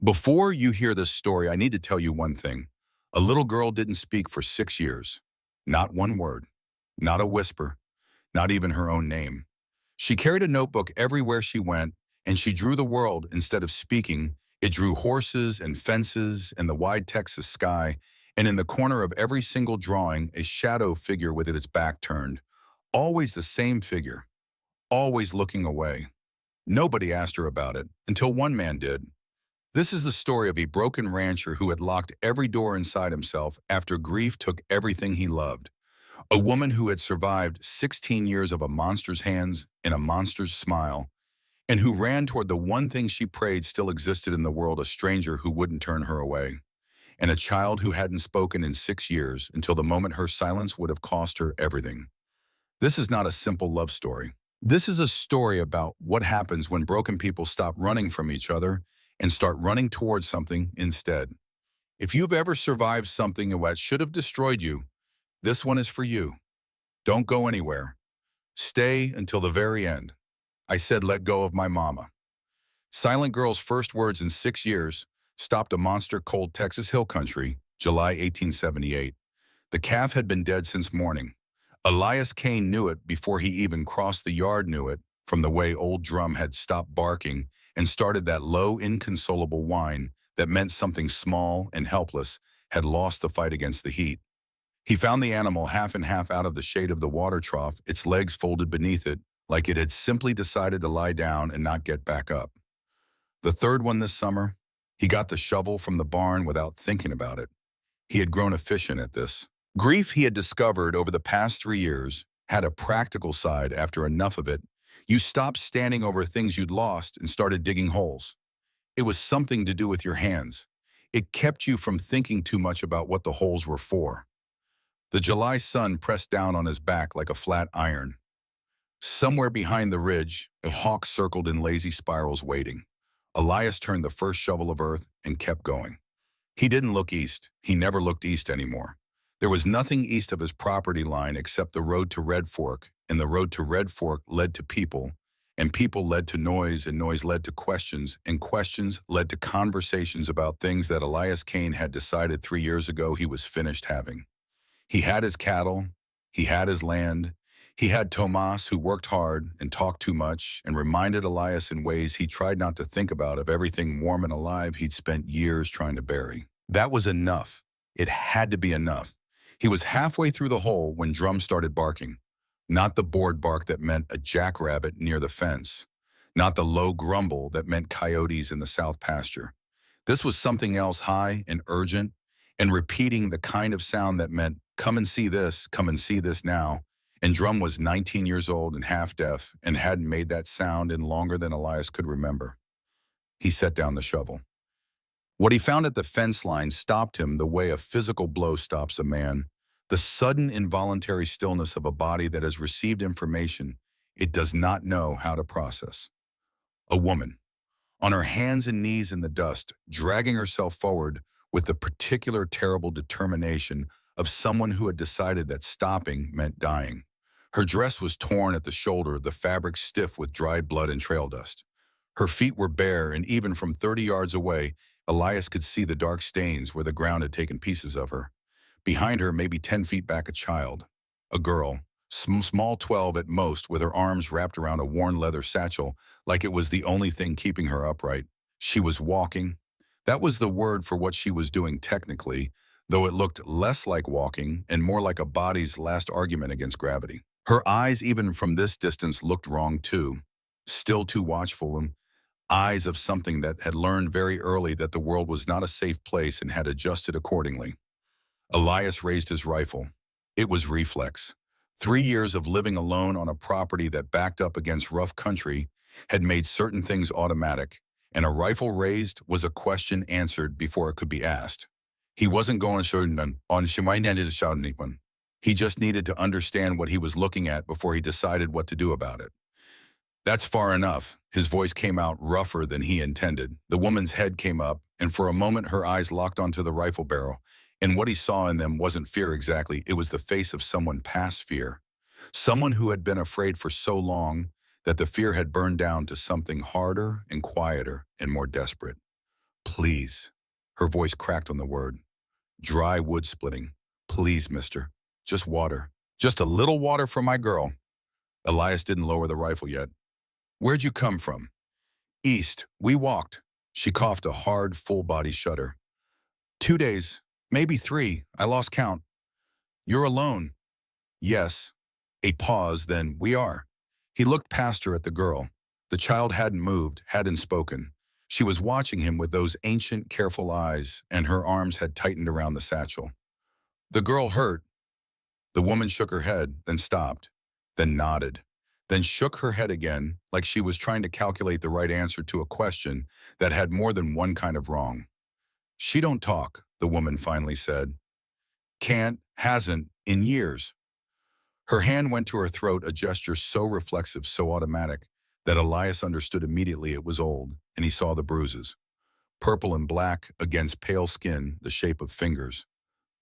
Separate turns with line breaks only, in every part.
Before you hear this story, I need to tell you one thing. A little girl didn't speak for 6 years. Not one word. Not a whisper. Not even her own name. She carried a notebook everywhere she went, and she drew the world instead of speaking. It drew horses and fences and the wide Texas sky, and in the corner of every single drawing, a shadow figure with its back turned. Always the same figure. Always looking away. Nobody asked her about it, until one man did. This is the story of a broken rancher who had locked every door inside himself after grief took everything he loved. A woman who had survived 16 years of a monster's hands and a monster's smile, and who ran toward the one thing she prayed still existed in the world, a stranger who wouldn't turn her away. And a child who hadn't spoken in 6 years until the moment her silence would have cost her everything. This is not a simple love story. This is a story about what happens when broken people stop running from each other and start running towards something instead. If you've ever survived something that should have destroyed you, this one is for you. Don't go anywhere. Stay until the very end. I said let go of my mama. Silent Girl's first words in 6 years stopped a monster cold Texas hill country, July 1878. The calf had been dead since morning. Elias Kane knew it before he even crossed the yard, knew it from the way old Drum had stopped barking and started that low, inconsolable whine that meant something small and helpless had lost the fight against the heat. He found the animal half and half out of the shade of the water trough, its legs folded beneath it, like it had simply decided to lie down and not get back up. The third one this summer, he got the shovel from the barn without thinking about it. He had grown efficient at this. Grief, he had discovered over the past 3 years, had a practical side. After enough of it, you stopped standing over things you'd lost and started digging holes. It was something to do with your hands. It kept you from thinking too much about what the holes were for. The July sun pressed down on his back like a flat iron. Somewhere behind the ridge, a hawk circled in lazy spirals waiting. Elias turned the first shovel of earth and kept going. He didn't look east. He never looked east anymore. There was nothing east of his property line except the road to Red Fork, and the road to Red Fork led to people, and people led to noise, and noise led to questions, and questions led to conversations about things that Elias Kane had decided 3 years ago he was finished having. He had his cattle, he had his land, he had Tomas who worked hard and talked too much and reminded Elias in ways he tried not to think about of everything warm and alive he'd spent years trying to bury. That was enough. It had to be enough. He was halfway through the hole when Drum started barking. Not the bored bark that meant a jackrabbit near the fence. Not the low grumble that meant coyotes in the south pasture. This was something else, high and urgent, and repeating the kind of sound that meant, come and see this now. And Drum was 19 years old and half deaf and hadn't made that sound in longer than Elias could remember. He set down the shovel. What he found at the fence line stopped him the way a physical blow stops a man. The sudden involuntary stillness of a body that has received information it does not know how to process. A woman, on her hands and knees in the dust, dragging herself forward with the particular terrible determination of someone who had decided that stopping meant dying. Her dress was torn at the shoulder, the fabric stiff with dried blood and trail dust. Her feet were bare, and even from 30 yards away, Elias could see the dark stains where the ground had taken pieces of her. Behind her, maybe 10 feet back, a child. A girl, small 12 at most, with her arms wrapped around a worn leather satchel, like it was the only thing keeping her upright. She was walking. That was the word for what she was doing technically, though it looked less like walking and more like a body's last argument against gravity. Her eyes, even from this distance, looked wrong too. Still too watchful, and eyes of something that had learned very early that the world was not a safe place and had adjusted accordingly. Elias raised his rifle. It was reflex. 3 years of living alone on a property that backed up against rough country had made certain things automatic, and a rifle raised was a question answered before it could be asked. He wasn't going to shoot on anyone. He just needed to understand what he was looking at before he decided what to do about it. That's far enough. His voice came out rougher than he intended. The woman's head came up, and for a moment her eyes locked onto the rifle barrel. And what he saw in them wasn't fear exactly, it was the face of someone past fear. Someone who had been afraid for so long that the fear had burned down to something harder and quieter and more desperate. Please. Her voice cracked on the word. Dry wood splitting. Please, mister. Just water. Just a little water for my girl. Elias didn't lower the rifle yet. Where'd you come from? East. We walked. She coughed a hard, full-body shudder. 2 days. Maybe 3. I lost count. You're alone. Yes. A pause, then we are. He looked past her at the girl. The child hadn't moved, hadn't spoken. She was watching him with those ancient, careful eyes, and her arms had tightened around the satchel. The girl hurt. The woman shook her head, then stopped, then nodded, then shook her head again, like she was trying to calculate the right answer to a question that had more than one kind of wrong. She don't talk, the woman finally said. Can't, hasn't, in years. Her hand went to her throat, a gesture so reflexive, so automatic, that Elias understood immediately it was old, and he saw the bruises. Purple and black against pale skin, the shape of fingers.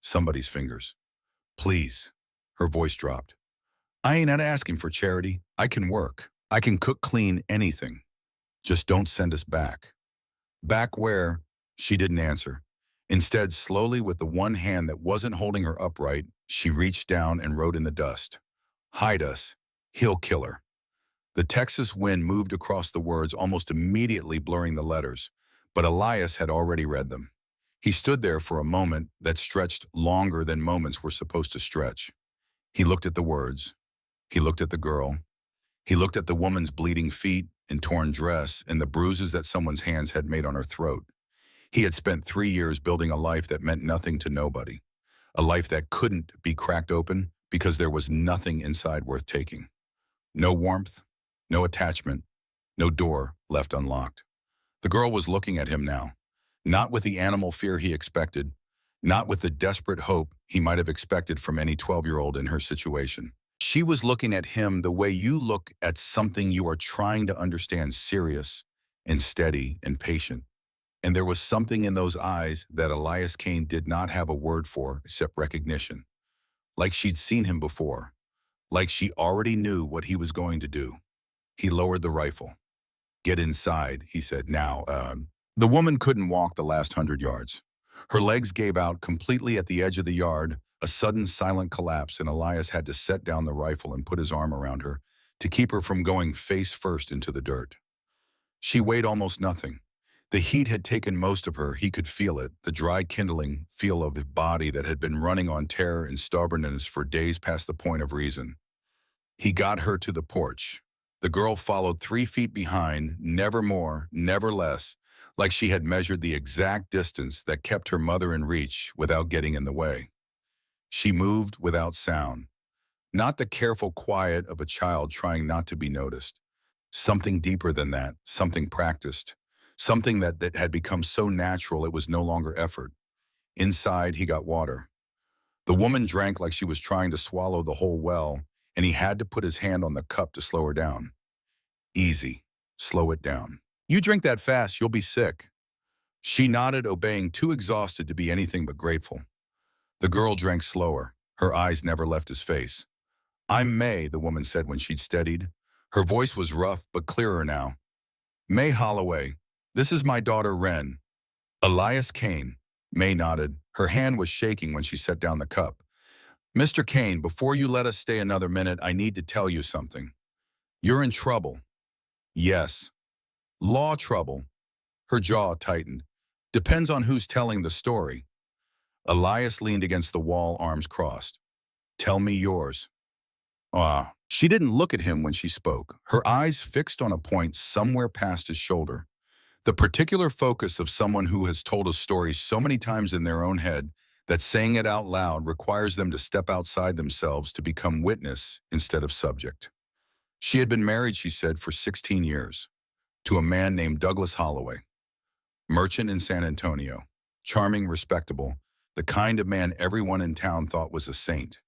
Somebody's fingers. Please. Her voice dropped. I ain't out asking for charity. I can work. I can cook, clean, anything. Just don't send us back. Back where? She didn't answer. Instead, slowly, with the one hand that wasn't holding her upright, she reached down and wrote in the dust. Hide us. He'll kill her. The Texas wind moved across the words, almost immediately blurring the letters, but Elias had already read them. He stood there for a moment that stretched longer than moments were supposed to stretch. He looked at the words. He looked at the girl. He looked at the woman's bleeding feet and torn dress and the bruises that someone's hands had made on her throat. He had spent 3 years building a life that meant nothing to nobody, a life that couldn't be cracked open because there was nothing inside worth taking. No warmth, no attachment, no door left unlocked. The girl was looking at him now, not with the animal fear he expected, not with the desperate hope he might have expected from any 12-year-old in her situation. She was looking at him the way you look at something you are trying to understand, serious and steady and patient. And there was something in those eyes that Elias Kane did not have a word for except recognition. Like she'd seen him before. Like she already knew what he was going to do. He lowered the rifle. Get inside, he said. Now, The woman couldn't walk the last 100 yards. Her legs gave out completely at the edge of the yard, a sudden silent collapse, and Elias had to set down the rifle and put his arm around her to keep her from going face first into the dirt. She weighed almost nothing. The heat had taken most of her. He could feel it, the dry kindling feel of his body that had been running on terror and stubbornness for days past the point of reason. He got her to the porch. The girl followed 3 feet behind, never more, never less, like she had measured the exact distance that kept her mother in reach without getting in the way. She moved without sound, not the careful quiet of a child trying not to be noticed. Something deeper than that, something practiced, something that had become so natural it was no longer effort. Inside, he got water. The woman drank like she was trying to swallow the whole well, and he had to put his hand on the cup to slow her down. Easy. Slow it down. You drink that fast, you'll be sick. She nodded, obeying, too exhausted to be anything but grateful. The girl drank slower. Her eyes never left his face. I'm May, the woman said when she'd steadied. Her voice was rough but clearer now. May Holloway. This is my daughter, Wren. Elias Kane. May nodded. Her hand was shaking when she set down the cup. Mr. Kane, before you let us stay another minute, I need to tell you something. You're in trouble. Yes. Law trouble. Her jaw tightened. Depends on who's telling the story. Elias leaned against the wall, arms crossed. Tell me yours. She didn't look at him when she spoke, her eyes fixed on a point somewhere past his shoulder. The particular focus of someone who has told a story so many times in their own head that saying it out loud requires them to step outside themselves to become witness instead of subject. She had been married, she said, for 16 years, to a man named Douglas Holloway, merchant in San Antonio, charming, respectable, the kind of man everyone in town thought was a saint.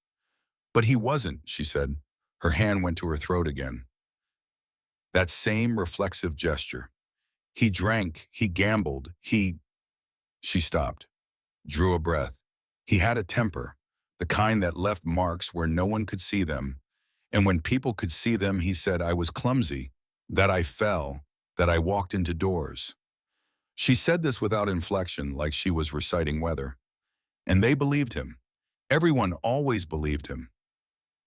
But he wasn't, she said. Her hand went to her throat again. That same reflexive gesture. He drank, he gambled, She stopped, drew a breath. He had a temper, the kind that left marks where no one could see them. And when people could see them, he said, I was clumsy, that I fell, that I walked into doors. She said this without inflection, like she was reciting weather. And they believed him. Everyone always believed him.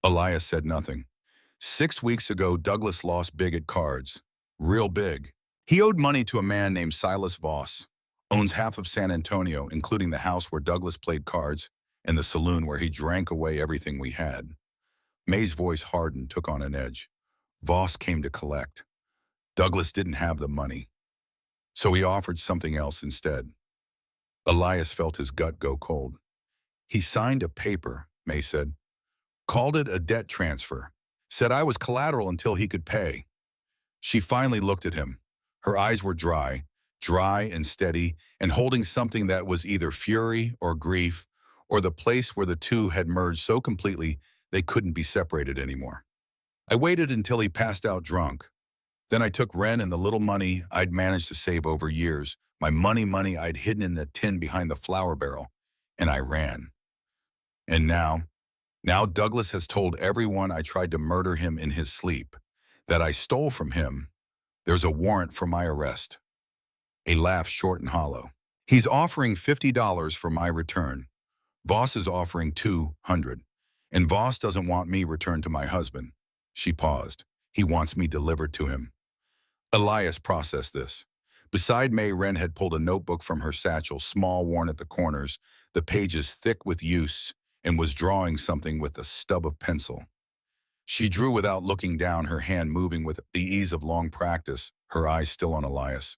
Elias said nothing. 6 weeks ago, Douglas lost big at cards. Real big. He owed money to a man named Silas Voss. Owns half of San Antonio, including the house where Douglas played cards and the saloon where he drank away everything we had. May's voice hardened, took on an edge. Voss came to collect. Douglas didn't have the money, so he offered something else instead. Elias felt his gut go cold. He signed a paper, May said. Called it a debt transfer. Said I was collateral until he could pay. She finally looked at him. Her eyes were dry and steady, and holding something that was either fury or grief, or the place where the two had merged so completely they couldn't be separated anymore. I waited until he passed out drunk. Then I took Ren and the little money I'd managed to save over years, my money I'd hidden in a tin behind the flour barrel, and I ran. And now Douglas has told everyone I tried to murder him in his sleep, that I stole from him. There's a warrant for my arrest. A laugh short and hollow. He's offering $50 for my return. Voss is offering $200. And Voss doesn't want me returned to my husband. She paused. He wants me delivered to him. Elias processed this. Beside May, Ren had pulled a notebook from her satchel, small, worn at the corners, the pages thick with use, and was drawing something with a stub of pencil. She drew without looking down, her hand moving with the ease of long practice, her eyes still on Elias.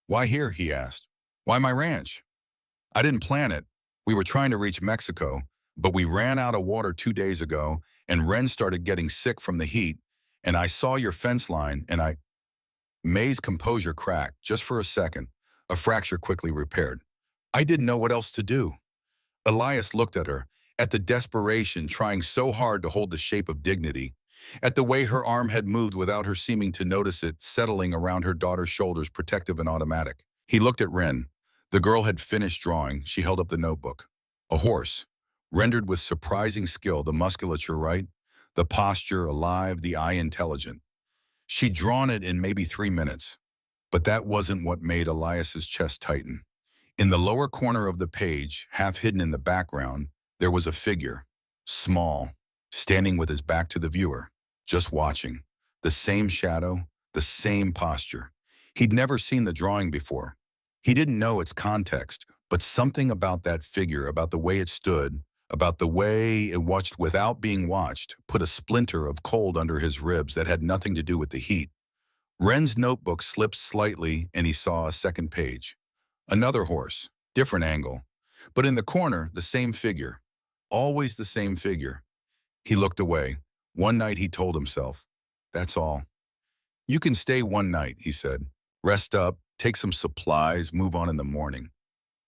Why here, he asked. Why my ranch? I didn't plan it. We were trying to reach Mexico, but we ran out of water 2 days ago, and Ren started getting sick from the heat, and I saw your fence line, and I... May's composure cracked, just for a second, a fracture quickly repaired. I didn't know what else to do. Elias looked at her, at the desperation trying so hard to hold the shape of dignity, at the way her arm had moved without her seeming to notice it, settling around her daughter's shoulders, protective and automatic. He looked at Ren. The girl had finished drawing. She held up the notebook. A horse, rendered with surprising skill, the musculature right, the posture alive, the eye intelligent. She'd drawn it in maybe 3 minutes, but that wasn't what made Elias's chest tighten. In the lower corner of the page, half hidden in the background, there was a figure, small, standing with his back to the viewer, just watching. The same shadow, the same posture. He'd never seen the drawing before. He didn't know its context, but something about that figure, about the way it stood, about the way it watched without being watched, put a splinter of cold under his ribs that had nothing to do with the heat. Ren's notebook slipped slightly, and he saw a second page. Another horse, different angle, but in the corner, the same figure. Always the same figure. He looked away. One night, he told himself, that's all. You can stay one night, he said. Rest up, take some supplies, move on in the morning.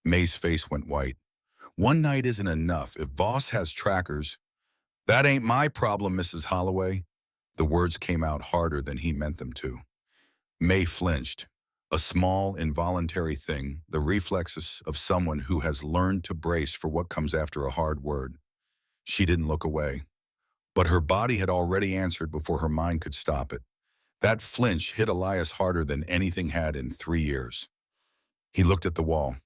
May's face went white. One night isn't enough. If Voss has trackers, that ain't my problem, Mrs. Holloway. The words came out harder than he meant them to. May flinched. A small, involuntary thing, the reflexes of someone who has learned to brace for what comes after a hard word. She didn't look away. But her body had already answered before her mind could stop it. That flinch hit Elias harder than anything had in 3 years. He looked at the wall.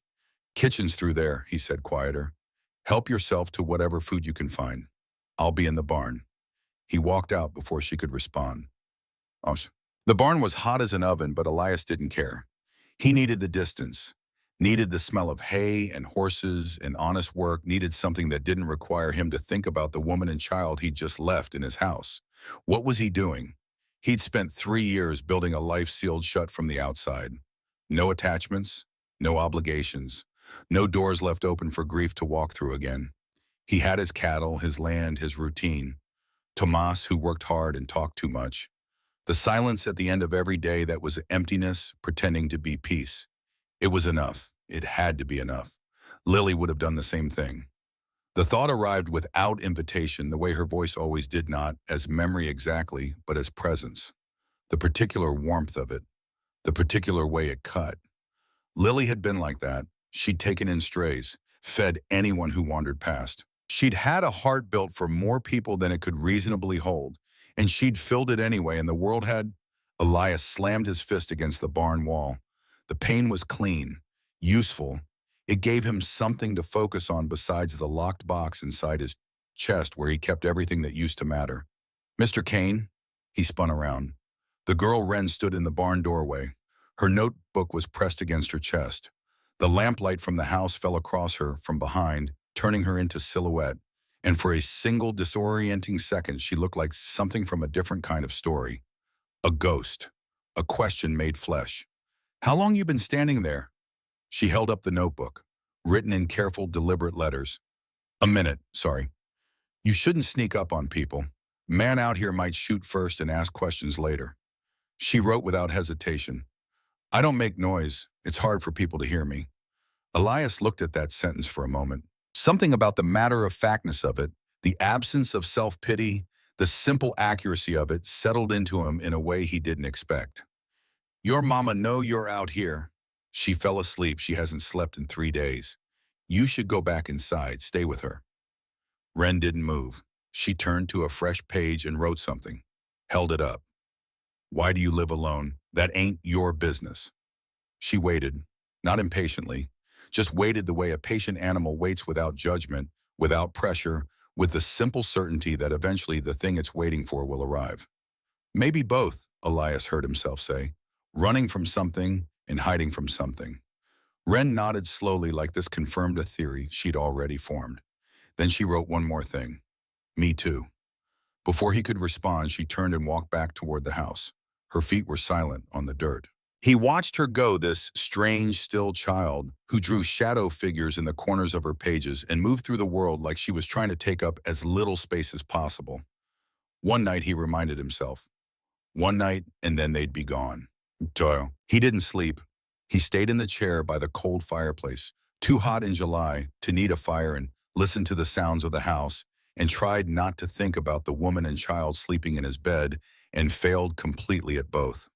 Kitchen's through there, he said quieter. Help yourself to whatever food you can find. I'll be in the barn. He walked out before she could respond. Oh, the barn was hot as an oven, but Elias didn't care. He needed the distance, needed the smell of hay and horses and honest work, needed something that didn't require him to think about the woman and child he'd just left in his house. What was he doing? He'd spent 3 years building a life sealed shut from the outside. No attachments, no obligations, no doors left open for grief to walk through again. He had his cattle, his land, his routine. Tomas, who worked hard and talked too much. The silence at the end of every day that was emptiness, pretending to be peace. It was enough. It had to be enough. Lily would have done the same thing. The thought arrived without invitation, the way her voice always did, not as memory exactly, but as presence. The particular warmth of it, the particular way it cut. Lily had been like that. She'd taken in strays, fed anyone who wandered past. She'd had a heart built for more people than it could reasonably hold, and she'd filled it anyway, and the world had... Elias slammed his fist against the barn wall. The pain was clean, useful. It gave him something to focus on besides the locked box inside his chest where he kept everything that used to matter. Mr. Kane? He spun around. The girl Wren stood in the barn doorway. Her notebook was pressed against her chest. The lamplight from the house fell across her from behind, turning her into silhouette. And for a single disorienting second, she looked like something from a different kind of story. A ghost. A question made flesh. How long you been standing there? She held up the notebook, written in careful, deliberate letters. A minute, sorry. You shouldn't sneak up on people. Man out here might shoot first and ask questions later. She wrote without hesitation. I don't make noise. It's hard for people to hear me. Elias looked at that sentence for a moment. Something about the matter-of-factness of it, the absence of self-pity, the simple accuracy of it settled into him in a way he didn't expect. Your mama know you're out here. She fell asleep. She hasn't slept in 3 days. You should go back inside. Stay with her. Wren didn't move. She turned to a fresh page and wrote something. Held it up. Why do you live alone? That ain't your business. She waited, not impatiently, just waited the way a patient animal waits without judgment, without pressure, with the simple certainty that eventually the thing it's waiting for will arrive. Maybe both, Elias heard himself say, running from something and hiding from something. Wren nodded slowly like this confirmed a theory she'd already formed. Then she wrote one more thing. Me too. Before he could respond, she turned and walked back toward the house. Her feet were silent on the dirt. He watched her go, this strange, still child who drew shadow figures in the corners of her pages and moved through the world like she was trying to take up as little space as possible. One night, he reminded himself. One night, and then they'd be gone. Toil. He didn't sleep. He stayed in the chair by the cold fireplace, too hot in July to need a fire, and listened to the sounds of the house and tried not to think about the woman and child sleeping in his bed and failed completely at both.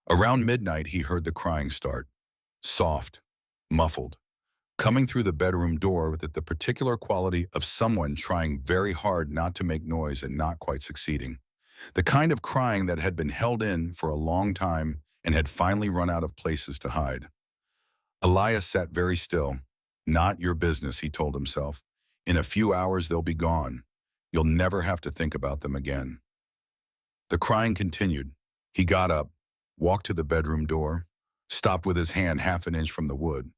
Around midnight, he heard the crying start. Soft, muffled, coming through the bedroom door with the particular quality of someone trying very hard not to make noise and not quite succeeding. The kind of crying that had been held in for a long time and had finally run out of places to hide. Elias sat very still. Not your business, he told himself. In a few hours, they'll be gone. You'll never have to think about them again. The crying continued. He got up, walked to the bedroom door, stopped with his hand half an inch from the wood.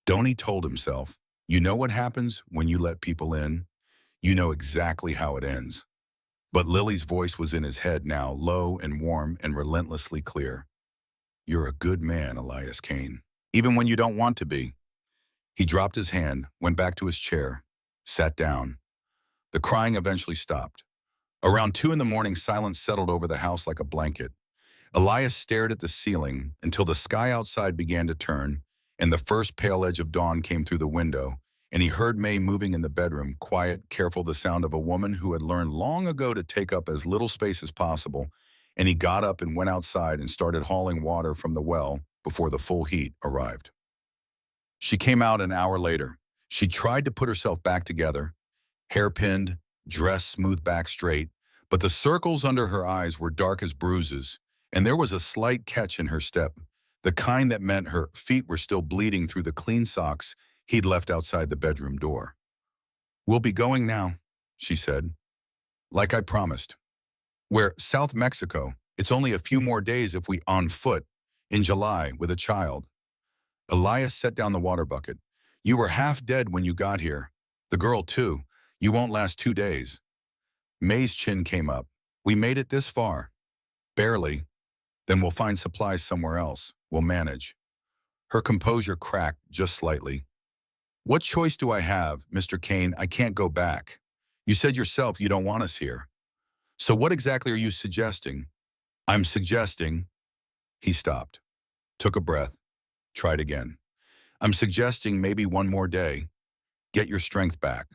Don't, he told himself. You know what happens when you let people in? You know exactly how it ends. But Lily's voice was in his head now, low and warm and relentlessly clear. You're a good man, Elias Kane, even when you don't want to be. He dropped his hand, went back to his chair, sat down. The crying eventually stopped. Around 2 a.m, silence settled over the house like a blanket. Elias stared at the ceiling until the sky outside began to turn, and the first pale edge of dawn came through the window, and he heard May moving in the bedroom, quiet, careful, the sound of a woman who had learned long ago to take up as little space as possible, and he got up and went outside and started hauling water from the well before the full heat arrived. She came out an hour later. She tried to put herself back together, hairpinned, dress smoothed back straight, but the circles under her eyes were dark as bruises, and there was a slight catch in her step, the kind that meant her feet were still bleeding through the clean socks he'd left outside the bedroom door. We'll be going now, she said. Like I promised. We're South Mexico. It's only a few more days if we on foot, in July, with a child. Elias set down the water bucket. You were half dead when you got here. The girl, too. You won't last 2 days. May's chin came up. We made it this far. Barely. Then we'll find supplies somewhere else. We'll manage. Her composure cracked just slightly. What choice do I have, Mr. Kane? I can't go back. You said yourself you don't want us here. So what exactly are you suggesting? I'm suggesting... He stopped, took a breath, tried again. I'm suggesting maybe one more day. Get your strength back.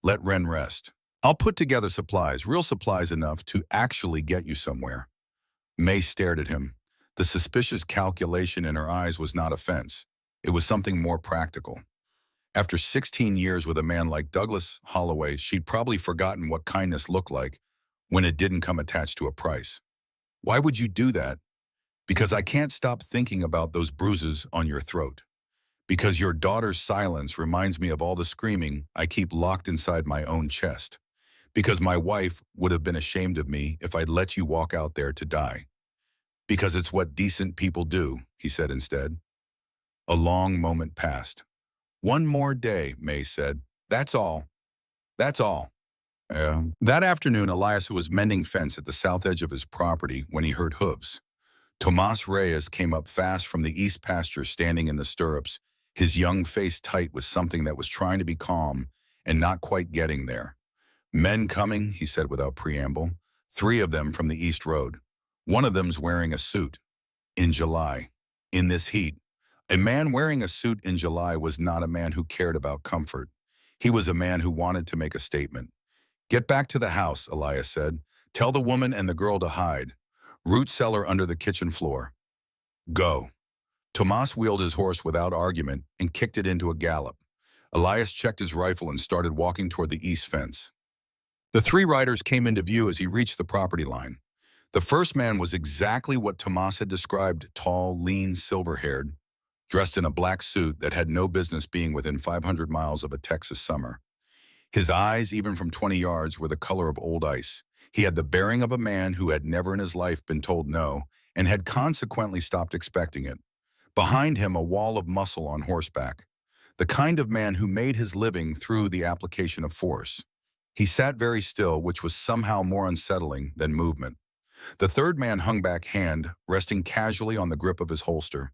Let Wren rest. I'll put together supplies, real supplies enough to actually get you somewhere. May stared at him. The suspicious calculation in her eyes was not offense. It was something more practical. After 16 years with a man like Douglas Holloway, she'd probably forgotten what kindness looked like when it didn't come attached to a price. Why would you do that? Because I can't stop thinking about those bruises on your throat. Because your daughter's silence reminds me of all the screaming I keep locked inside my own chest. Because my wife would have been ashamed of me if I'd let you walk out there to die. Because it's what decent people do, he said instead. A long moment passed. One more day, May said. That's all. That's all. That afternoon, Elias was mending fence at the south edge of his property when he heard hooves. Tomas Reyes came up fast from the east pasture, standing in the stirrups, his young face tight with something that was trying to be calm and not quite getting there. Men coming, he said without preamble. 3 of them from the east road. One of them's wearing a suit. In July. In this heat. A man wearing a suit in July was not a man who cared about comfort. He was a man who wanted to make a statement. Get back to the house, Elias said. Tell the woman and the girl to hide. Root cellar under the kitchen floor. Go. Tomas wheeled his horse without argument and kicked it into a gallop. Elias checked his rifle and started walking toward the east fence. The 3 riders came into view as he reached the property line. The first man was exactly what Tomas had described, tall, lean, silver-haired, dressed in a black suit that had no business being within 500 miles of a Texas summer. His eyes, even from 20 yards, were the color of old ice. He had the bearing of a man who had never in his life been told no and had consequently stopped expecting it. Behind him, a wall of muscle on horseback. The kind of man who made his living through the application of force. He sat very still, which was somehow more unsettling than movement. The third man hung back hand, resting casually on the grip of his holster.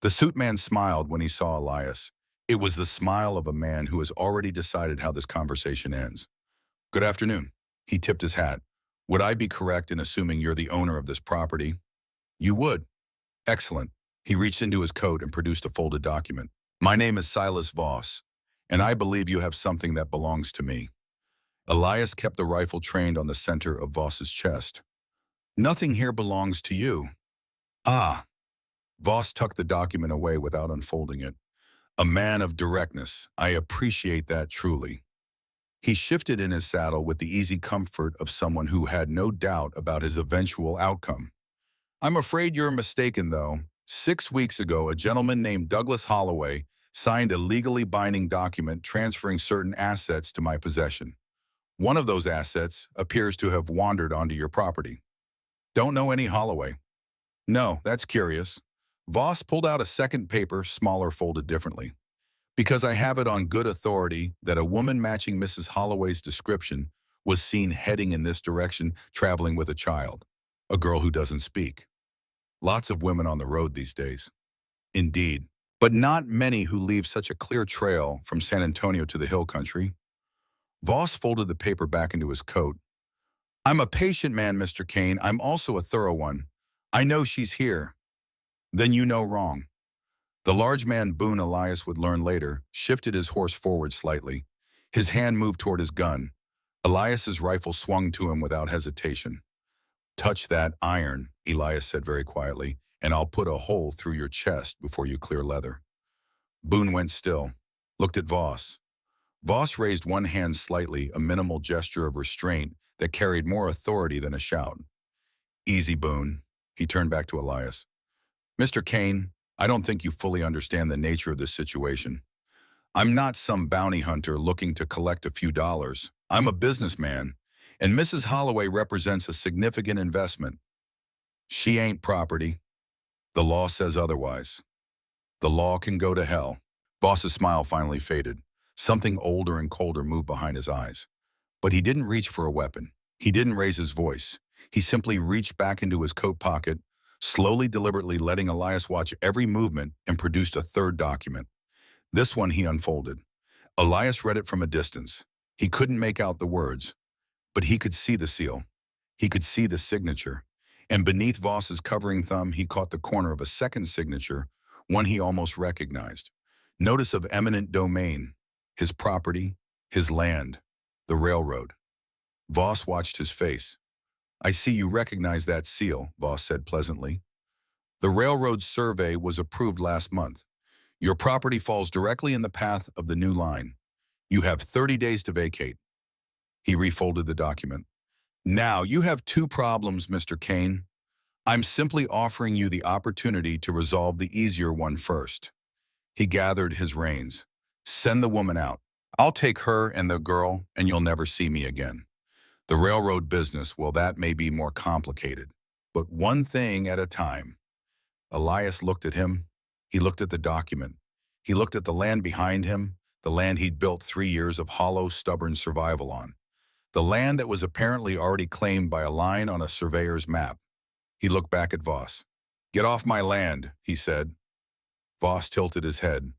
The suit man smiled when he saw Elias. It was the smile of a man who has already decided how this conversation ends. Good afternoon. He tipped his hat. Would I be correct in assuming you're the owner of this property? You would. Excellent. He reached into his coat and produced a folded document. My name is Silas Voss, and I believe you have something that belongs to me. Elias kept the rifle trained on the center of Voss's chest. Nothing here belongs to you. Ah. Voss tucked the document away without unfolding it. A man of directness. I appreciate that truly. He shifted in his saddle with the easy comfort of someone who had no doubt about his eventual outcome. I'm afraid you're mistaken, though. 6 weeks ago, a gentleman named Douglas Holloway signed a legally binding document transferring certain assets to my possession. One of those assets appears to have wandered onto your property. Don't know any Holloway. No, that's curious. Voss pulled out a second paper, smaller, folded differently. Because I have it on good authority that a woman matching Mrs. Holloway's description was seen heading in this direction, traveling with a child, a girl who doesn't speak. Lots of women on the road these days. Indeed, but not many who leave such a clear trail from San Antonio to the hill country. Voss folded the paper back into his coat. I'm a patient man, Mr. Kane. I'm also a thorough one. I know she's here. Then you know wrong. The large man Boone, Elias would learn later, shifted his horse forward slightly. His hand moved toward his gun. Elias's rifle swung to him without hesitation. Touch that iron, Elias said very quietly, and I'll put a hole through your chest before you clear leather. Boone went still, looked at Voss. Voss raised one hand slightly, a minimal gesture of restraint that carried more authority than a shout. Easy, Boone. He turned back to Elias. Mr. Kane, I don't think you fully understand the nature of this situation. I'm not some bounty hunter looking to collect a few dollars. I'm a businessman, and Mrs. Holloway represents a significant investment. She ain't property. The law says otherwise. The law can go to hell. Voss's smile finally faded. Something older and colder moved behind his eyes. But he didn't reach for a weapon. He didn't raise his voice. He simply reached back into his coat pocket, slowly, deliberately letting Elias watch every movement, and produced a third document. This one he unfolded. Elias read it from a distance. He couldn't make out the words, but he could see the seal. He could see the signature. And beneath Voss's covering thumb, he caught the corner of a second signature, one he almost recognized. Notice of eminent domain, his property, his land, the railroad. Voss watched his face. I see you recognize that seal, Voss said pleasantly. The railroad survey was approved last month. Your property falls directly in the path of the new line. You have 30 days to vacate. He refolded the document. Now, you have 2 problems, Mr. Kane. I'm simply offering you the opportunity to resolve the easier one first. He gathered his reins. Send the woman out. I'll take her and the girl, and you'll never see me again. The railroad business, well, that may be more complicated. But one thing at a time. Elias looked at him. He looked at the document. He looked at the land behind him, the land he'd built 3 years of hollow, stubborn survival on. The land that was apparently already claimed by a line on a surveyor's map. He looked back at Voss. Get off my land, he said. Voss tilted his head.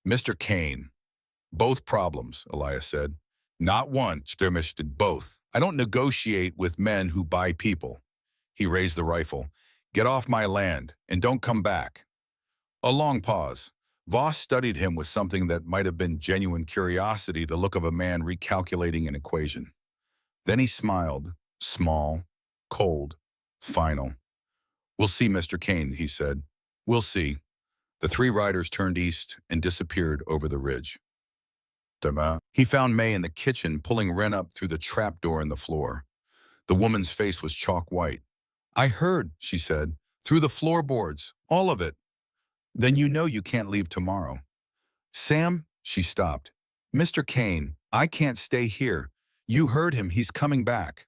Mr. Kane. Both problems, Elias said. Not one, Sturmished both. I don't negotiate with men who buy people. He raised the rifle. Get off my land, and don't come back. A long pause. Voss studied him with something that might have been genuine curiosity, the look of a man recalculating an equation. Then he smiled, small, cold, final. We'll see, Mr. Kane, he said. We'll see. The three riders turned east and disappeared over the ridge. He found May in the kitchen pulling Wren up through the trapdoor in the floor. The woman's face was chalk white. I heard, she said, through the floorboards, all of it. Then you know you can't leave tomorrow. Sam, she stopped. Mr. Kane, I can't stay here. You heard him, he's coming back.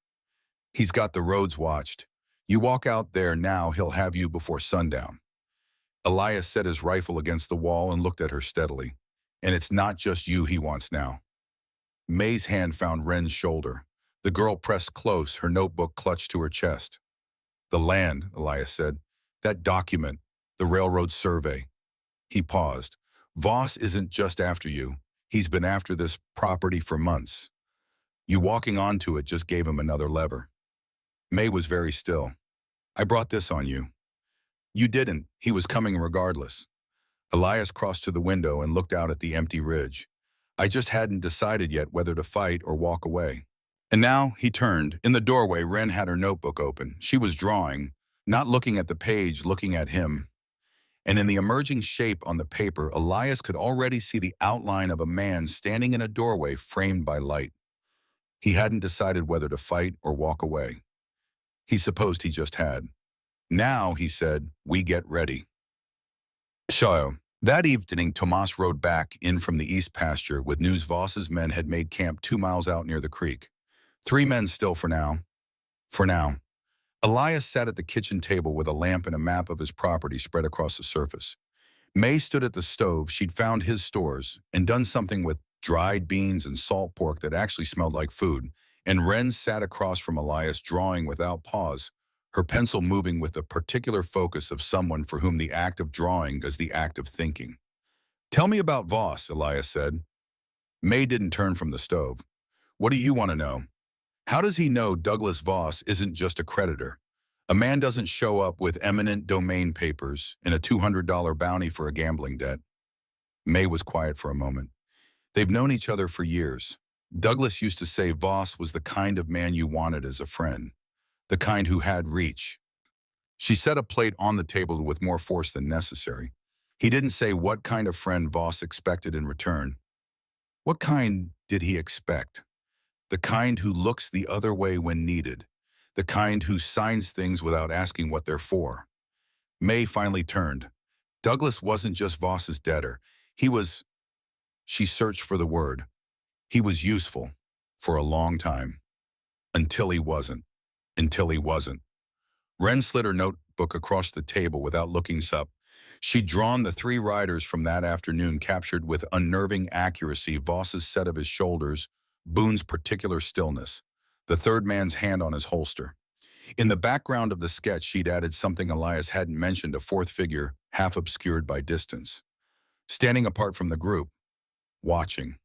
He's got the roads watched. You walk out there now, he'll have you before sundown. Elias set his rifle against the wall and looked at her steadily. And it's not just you he wants now. May's hand found Wren's shoulder. The girl pressed close, her notebook clutched to her chest. The land, Elias said. That document, the railroad survey. He paused. Voss isn't just after you. He's been after this property for months. You walking onto it just gave him another lever. May was very still. I brought this on you. You didn't. He was coming regardless. Elias crossed to the window and looked out at the empty ridge. I just hadn't decided yet whether to fight or walk away. And now he turned. In the doorway, Wren had her notebook open. She was drawing, not looking at the page, looking at him. And in the emerging shape on the paper, Elias could already see the outline of a man standing in a doorway framed by light. He hadn't decided whether to fight or walk away. He supposed he just had. Now, he said, we get ready. So, that evening, Tomas rode back in from the east pasture with news Voss's men had made camp 2 miles out near the creek. 3 men still for now. For now. Elias sat at the kitchen table with a lamp and a map of his property spread across the surface. May stood at the stove. She'd found his stores and done something with dried beans and salt pork that actually smelled like food. And Wren sat across from Elias, drawing without pause, her pencil moving with the particular focus of someone for whom the act of drawing is the act of thinking. Tell me about Voss, Elias said. May didn't turn from the stove. What do you want to know? How does he know Douglas Voss isn't just a creditor? A man doesn't show up with eminent domain papers and a $200 bounty for a gambling debt. May was quiet for a moment. They've known each other for years. Douglas used to say Voss was the kind of man you wanted as a friend, the kind who had reach. She set a plate on the table with more force than necessary. He didn't say what kind of friend Voss expected in return. What kind did he expect? The kind who looks the other way when needed. The kind who signs things without asking what they're for. May finally turned. Douglas wasn't just Voss's debtor. He was... She searched for the word. He was useful. For a long time. Until he wasn't. Until he wasn't. Wren slid her notebook across the table without looking up. She'd drawn the 3 riders from that afternoon, captured with unnerving accuracy Voss's set of his shoulders, Boone's particular stillness, the third man's hand on his holster. In the background of the sketch, she'd added something Elias hadn't mentioned, a 4th figure, half obscured by distance. Standing apart from the group, watching.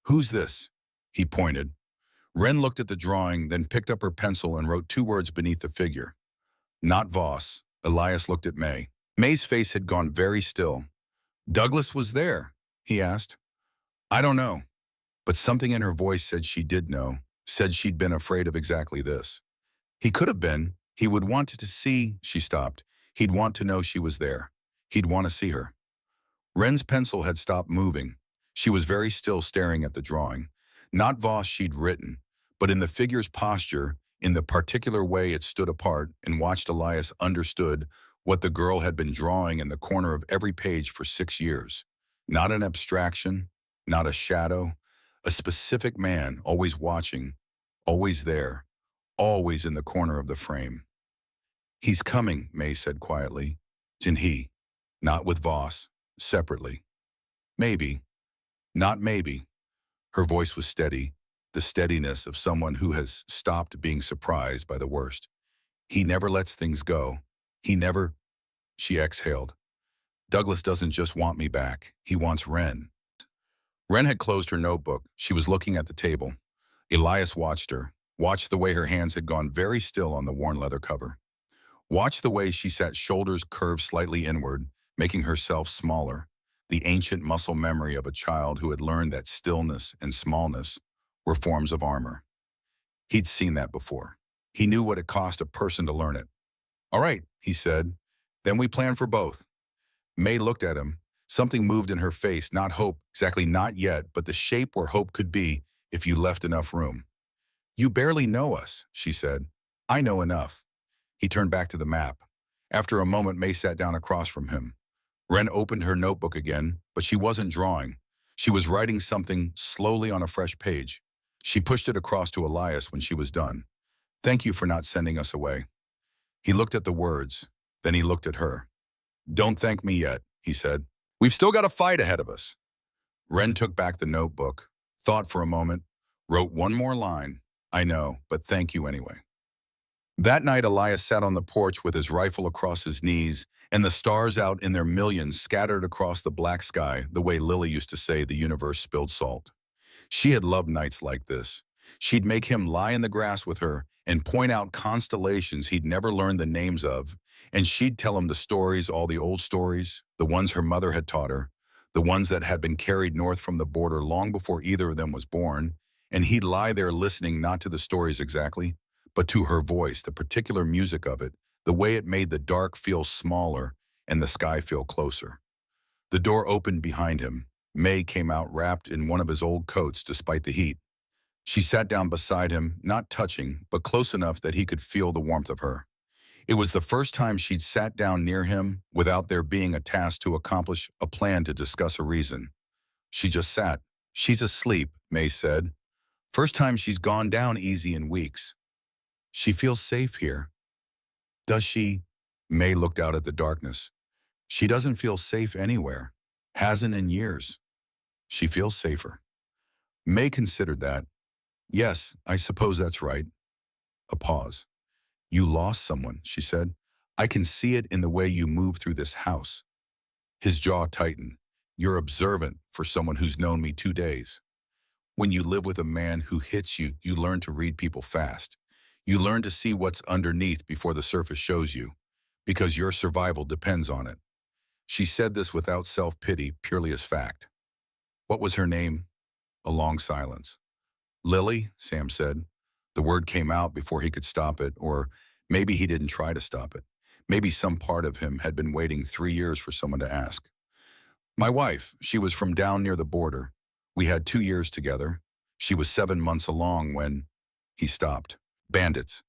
Who's this? He pointed. Wren looked at the drawing, then picked up her pencil and wrote 2 words beneath the figure. Not Voss. Elias looked at May. May's face had gone very still. Douglas was there, he asked. I don't know. But something in her voice said she did know, said she'd been afraid of exactly this. He could have been. He would want to see, she stopped. He'd want to know she was there. He'd want to see her. Wren's pencil had stopped moving. She was very still, staring at the drawing. Not Voss she'd written, but in the figure's posture, In the particular way it stood apart, and watched Elias understood what the girl had been drawing in the corner of every page for 6 years. Not an abstraction, not a shadow, a specific man always watching, always there, always in the corner of the frame. He's coming, May said quietly. And he, not with Voss, separately. Maybe, not maybe. Her voice was steady, the steadiness of someone who has stopped being surprised by the worst. He never lets things go. He never, she exhaled. Douglas doesn't just want me back. He wants Wren. Wren had closed her notebook. She was looking at the table. Elias watched her, watched the way her hands had gone very still on the worn leather cover. Watched the way she sat, shoulders curved slightly inward, making herself smaller, the ancient muscle memory of a child who had learned that stillness and smallness were forms of armor. He'd seen that before. He knew what it cost a person to learn it. All right, he said. Then we plan for both. May looked at him. Something moved in her face, not hope, exactly not yet, but the shape where hope could be if you left enough room. You barely know us, she said. I know enough. He turned back to the map. After a moment, May sat down across from him. Wren opened her notebook again, but she wasn't drawing. She was writing something slowly on a fresh page. She pushed it across to Elias when she was done. Thank you for not sending us away. He looked at the words, then he looked at her. Don't thank me yet, he said. We've still got a fight ahead of us. Wren took back the notebook, thought for a moment, wrote one more line. I know, but thank you anyway. That night, Elias sat on the porch with his rifle across his knees and the stars out in their millions scattered across the black sky, the way Lily used to say the universe spilled salt. She had loved nights like this. She'd make him lie in the grass with her and point out constellations he'd never learned the names of, and she'd tell him the stories, all the old stories, the ones her mother had taught her, the ones that had been carried north from the border long before either of them was born, and he'd lie there listening not to the stories exactly, but to her voice, the particular music of it, the way it made the dark feel smaller and the sky feel closer. The door opened behind him. May came out wrapped in one of his old coats despite the heat. She sat down beside him, not touching, but close enough that he could feel the warmth of her. It was the first time she'd sat down near him without there being a task to accomplish, a plan to discuss a reason. She just sat. She's asleep, May said. First time she's gone down easy in weeks. She feels safe here. Does she? May looked out at the darkness. She doesn't feel safe anywhere. Hasn't in years. She feels safer. May considered that. Yes, I suppose that's right. A pause. You lost someone, she said. I can see it in the way you move through this house. His jaw tightened. You're observant for someone who's known me 2 days. When you live with a man who hits you, you learn to read people fast. You learn to see what's underneath before the surface shows you, because your survival depends on it. She said this without self-pity, purely as fact. What was her name? A long silence. Lily, Sam said. The word came out before he could stop it, or maybe he didn't try to stop it. Maybe some part of him had been waiting 3 years for someone to ask. My wife, she was from down near the border. We had 2 years together. She was 7 months along when he stopped. Bandits.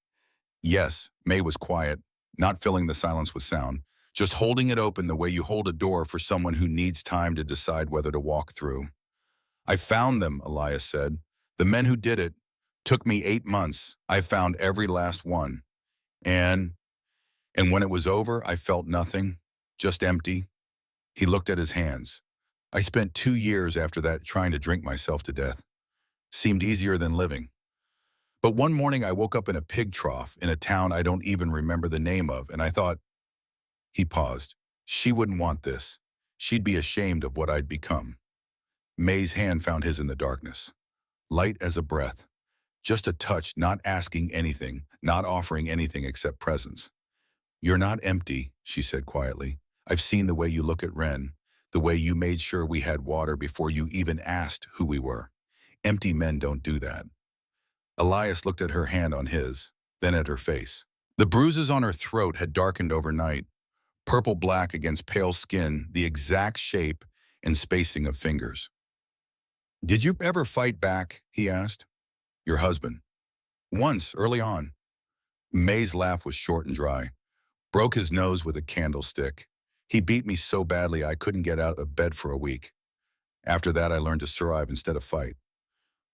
Yes, May was quiet, not filling the silence with sound, just holding it open the way you hold a door for someone who needs time to decide whether to walk through. I found them, Elias said. The men who did it. Took me 8 months. I found every last one. And when it was over, I felt nothing, just empty. He looked at his hands. I spent 2 years after that trying to drink myself to death. Seemed easier than living. But one morning I woke up in a pig trough in a town I don't even remember the name of, and I thought, he paused. She wouldn't want this. She'd be ashamed of what I'd become. May's hand found his in the darkness. Light as a breath. Just a touch, not asking anything, not offering anything except presence. You're not empty, she said quietly. I've seen the way you look at Wren, the way you made sure we had water before you even asked who we were. Empty men don't do that. Elias looked at her hand on his, then at her face. The bruises on her throat had darkened overnight, purple-black against pale skin, the exact shape and spacing of fingers. Did you ever fight back? He asked. Your husband. Once, early on. May's laugh was short and dry. Broke his nose with a candlestick. He beat me so badly I couldn't get out of bed for a week. After that, I learned to survive instead of fight.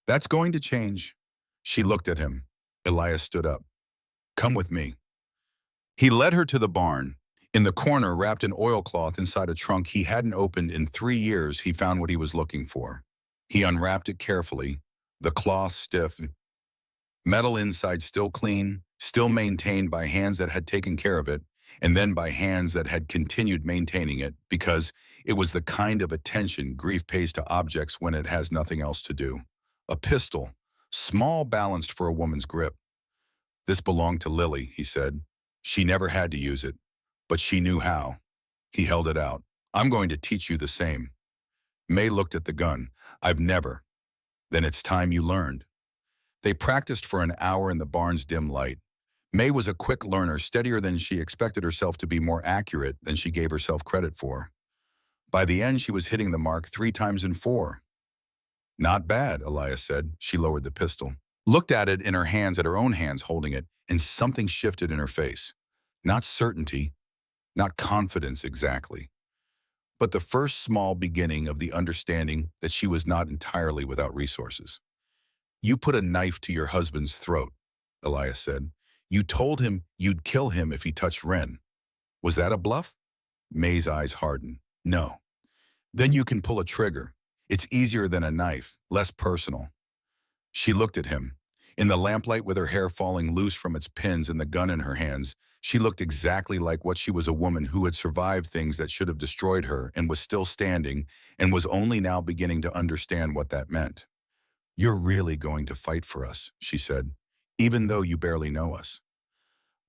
That's going to change. She looked at him. Elias stood up. Come with me. He led her to the barn. In the corner, wrapped in oilcloth inside a trunk he hadn't opened in 3 years, he found what he was looking for. He unwrapped it carefully, the cloth stiff, metal inside still clean, still maintained by hands that had taken care of it, and then by hands that had continued maintaining it, because it was the kind of attention grief pays to objects when it has nothing else to do. A pistol, small balanced for a woman's grip. This belonged to Lily, he said. She never had to use it, but she knew how. He held it out. I'm going to teach you the same. May looked at the gun. I've never. Then it's time you learned. They practiced for an hour in the barn's dim light. May was a quick learner, steadier than she expected herself to be, more accurate than she gave herself credit for. By the end, she was hitting the mark 3 times in 4. Not bad, Elias said. She lowered the pistol, looked at it in her hands, at her own hands holding it, and something shifted in her face. Not certainty, not confidence exactly, but the first small beginning of the understanding that she was not entirely without resources. You put a knife to your husband's throat, Elias said. You told him you'd kill him if he touched Ren. Was that a bluff? May's eyes hardened. No. Then you can pull a trigger. It's easier than a knife, less personal. She looked at him. In the lamplight, with her hair falling loose from its pins and the gun in her hands, she looked exactly like what she was, a woman who had survived things that should have destroyed her and was still standing and was only now beginning to understand what that meant. You're really going to fight for us, she said, even though you barely know us.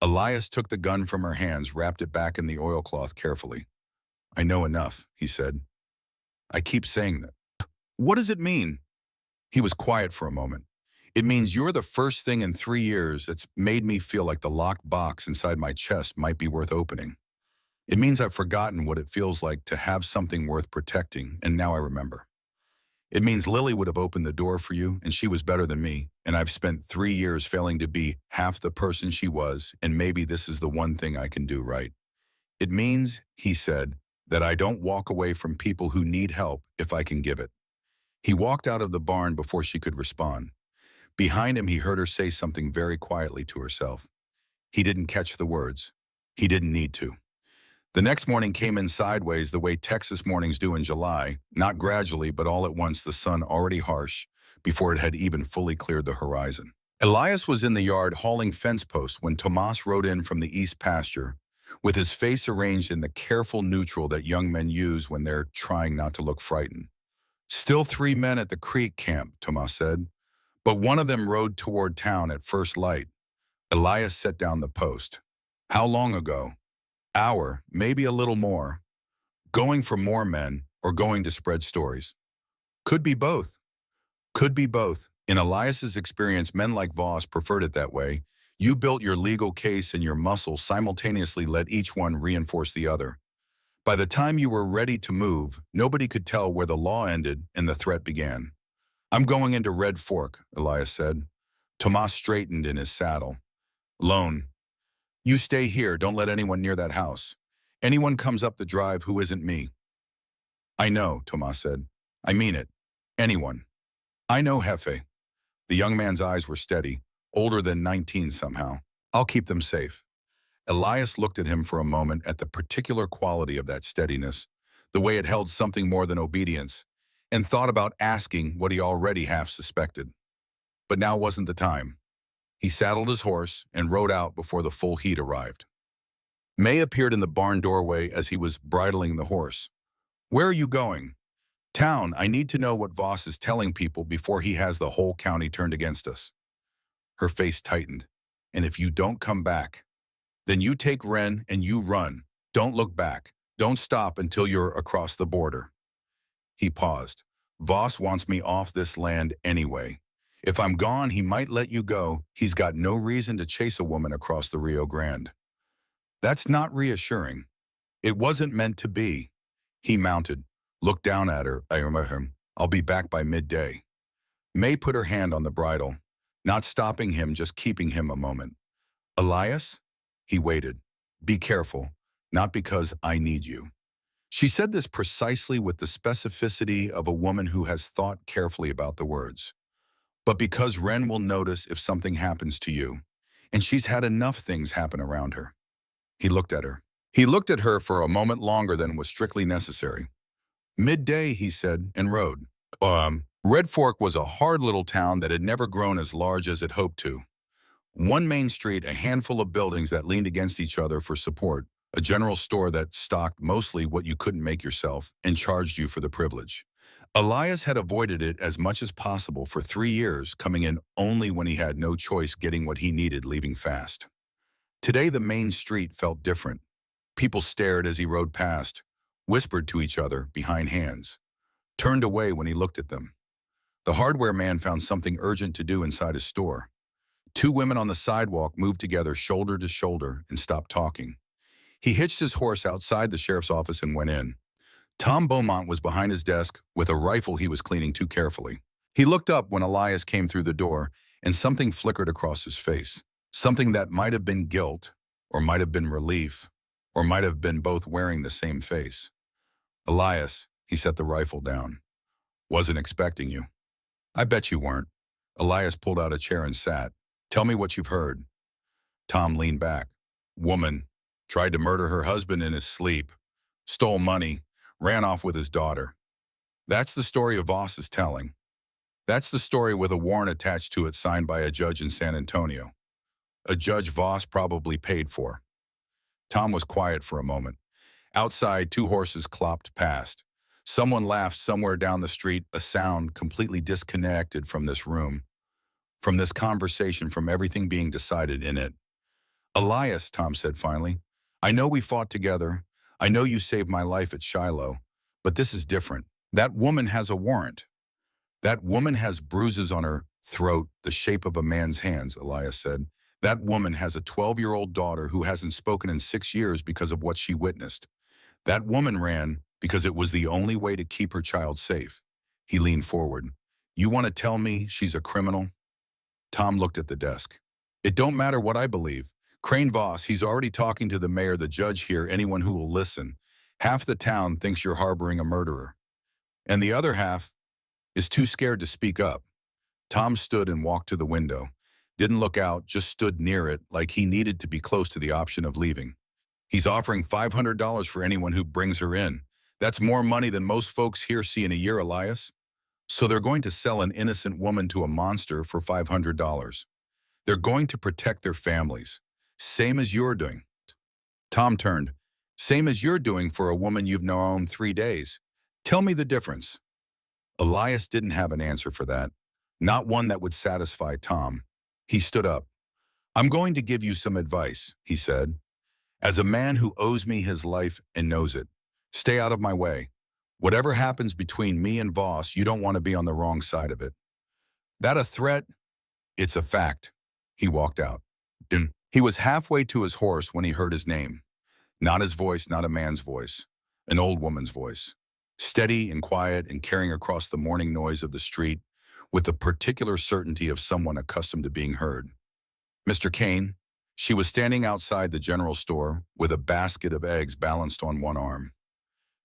Elias took the gun from her hands, wrapped it back in the oilcloth carefully. I know enough, he said. I keep saying that. What does it mean? He was quiet for a moment. It means you're the first thing in 3 years that's made me feel like the locked box inside my chest might be worth opening. It means I've forgotten what it feels like to have something worth protecting, and now I remember. It means Lily would have opened the door for you, and she was better than me, and I've spent 3 years failing to be half the person she was, and maybe this is the one thing I can do right. It means, he said, that I don't walk away from people who need help if I can give it. He walked out of the barn before she could respond. Behind him, he heard her say something very quietly to herself. He didn't catch the words. He didn't need to. The next morning came in sideways, the way Texas mornings do in July, not gradually, but all at once, the sun already harsh, before it had even fully cleared the horizon. Elias was in the yard hauling fence posts when Tomas rode in from the east pasture, with his face arranged in the careful neutral that young men use when they're trying not to look frightened. Still 3 men at the creek camp, Tomas said, but one of them rode toward town at first light. Elias set down the post. How long ago? Hour, maybe a little more. Going for more men or going to spread stories? Could be both. Could be both. In Elias's experience, men like Voss preferred it that way. You built your legal case and your muscles simultaneously let each one reinforce the other. By the time you were ready to move, nobody could tell where the law ended and the threat began. I'm going into Red Fork, Elias said. Tomas straightened in his saddle. Lone. You stay here, don't let anyone near that house. Anyone comes up the drive who isn't me. I know, Tomas said. I mean it. Anyone. I know, Jefe. The young man's eyes were steady, older than 19 somehow. I'll keep them safe. Elias looked at him for a moment, at the particular quality of that steadiness, the way it held something more than obedience, and thought about asking what he already half suspected. But now wasn't the time. He saddled his horse and rode out before the full heat arrived. May appeared in the barn doorway as he was bridling the horse. Where are you going? Town. I need to know what Voss is telling people before he has the whole county turned against us. Her face tightened. And if you don't come back, then you take Ren and you run. Don't look back. Don't stop until you're across the border. He paused. Voss wants me off this land anyway. If I'm gone, he might let you go. He's got no reason to chase a woman across the Rio Grande. That's not reassuring. It wasn't meant to be. He mounted, looked down at her. I remember him. I'll be back by midday. May put her hand on the bridle, not stopping him, just keeping him a moment. Elias? He waited. Be careful, not because I need you. She said this precisely with the specificity of a woman who has thought carefully about the words. But because Ren will notice if something happens to you, and she's had enough things happen around her. He looked at her. He looked at her for a moment longer than was strictly necessary. Midday, he said, and rode. Red Fork was a hard little town that had never grown as large as it hoped to. One main street, a handful of buildings that leaned against each other for support, a general store that stocked mostly what you couldn't make yourself and charged you for the privilege. Elias had avoided it as much as possible for 3 years, coming in only when he had no choice, getting what he needed, leaving fast. Today the main street felt different. People stared as he rode past, whispered to each other behind hands, turned away when he looked at them. The hardware man found something urgent to do inside his store. 2 women on the sidewalk moved together shoulder to shoulder and stopped talking. He hitched his horse outside the sheriff's office and went in. Tom Beaumont was behind his desk with a rifle he was cleaning too carefully. He looked up when Elias came through the door, and something flickered across his face. Something that might have been guilt, or might have been relief, or might have been both wearing the same face. Elias, he set the rifle down. Wasn't expecting you. I bet you weren't. Elias pulled out a chair and sat. Tell me what you've heard. Tom leaned back. Woman, tried to murder her husband in his sleep, stole money, ran off with his daughter. That's the story Voss is telling. That's the story with a warrant attached to it signed by a judge in San Antonio. A judge Voss probably paid for. Tom was quiet for a moment. Outside, 2 horses clopped past. Someone laughed somewhere down the street, a sound completely disconnected from this room, from this conversation, from everything being decided in it. Elias, Tom said finally, I know we fought together. I know you saved my life at Shiloh, but this is different. That woman has a warrant. That woman has bruises on her throat the shape of a man's hands, Elias said. That woman has a 12-year-old daughter who hasn't spoken in 6 years because of what she witnessed. That woman ran because it was the only way to keep her child safe. He leaned forward. You want to tell me she's a criminal? Tom looked at the desk. It don't matter what I believe. Crane Voss, he's already talking to the mayor, the judge here, anyone who will listen. Half the town thinks you're harboring a murderer. And the other half is too scared to speak up. Tom stood and walked to the window. Didn't look out, just stood near it like he needed to be close to the option of leaving. He's offering $500 for anyone who brings her in. That's more money than most folks here see in a year, Elias. So they're going to sell an innocent woman to a monster for $500. They're going to protect their families. Same as you're doing. Tom turned. Same as you're doing for a woman you've known 3 days. Tell me the difference. Elias didn't have an answer for that. Not one that would satisfy Tom. He stood up. I'm going to give you some advice, he said. As a man who owes me his life and knows it, stay out of my way. Whatever happens between me and Voss, you don't want to be on the wrong side of it. That a threat? It's a fact. He walked out. He was halfway to his horse when he heard his name. Not his voice, not a man's voice. An old woman's voice. Steady and quiet and carrying across the morning noise of the street with the particular certainty of someone accustomed to being heard. Mr. Kane. She was standing outside the general store with a basket of eggs balanced on one arm.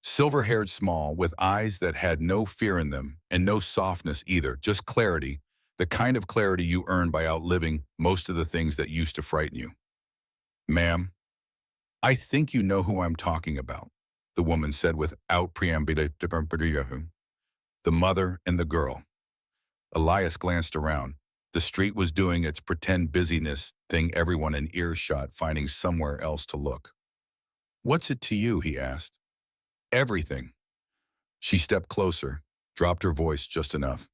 Silver-haired, small, with eyes that had no fear in them and no softness either, just clarity, the kind of clarity you earn by outliving most of the things that used to frighten you. Ma'am, I think you know who I'm talking about, the woman said without preamble. The mother and the girl. Elias glanced around. The street was doing its pretend busyness thing, everyone in earshot finding somewhere else to look. What's it to you, he asked. Everything. She stepped closer, dropped her voice just enough.